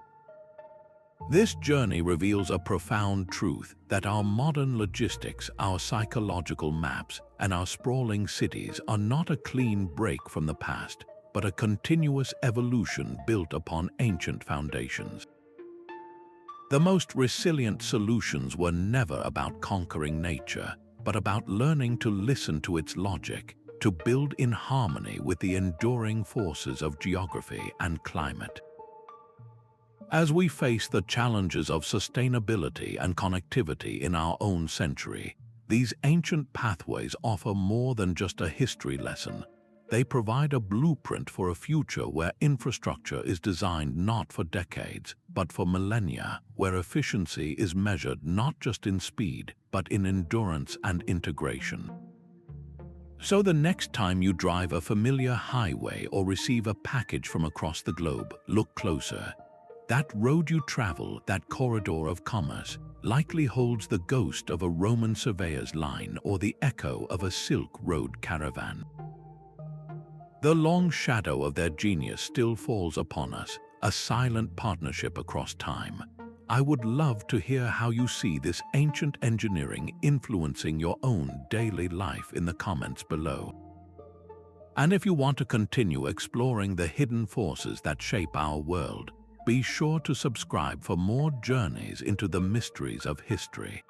This journey reveals a profound truth that our modern logistics, our psychological maps, and our sprawling cities are not a clean break from the past, but a continuous evolution built upon ancient foundations. The most resilient solutions were never about conquering nature, but about learning to listen to its logic, to build in harmony with the enduring forces of geography and climate. As we face the challenges of sustainability and connectivity in our own century, these ancient pathways offer more than just a history lesson. They provide a blueprint for a future where infrastructure is designed not for decades, but for millennia, where efficiency is measured not just in speed, but in endurance and integration. So the next time you drive a familiar highway or receive a package from across the globe, look closer. That road you travel, that corridor of commerce, likely holds the ghost of a Roman surveyor's line or the echo of a Silk Road caravan. The long shadow of their genius still falls upon us, a silent partnership across time. I would love to hear how you see this ancient engineering influencing your own daily life in the comments below. And if you want to continue exploring the hidden forces that shape our world, be sure to subscribe for more journeys into the mysteries of history.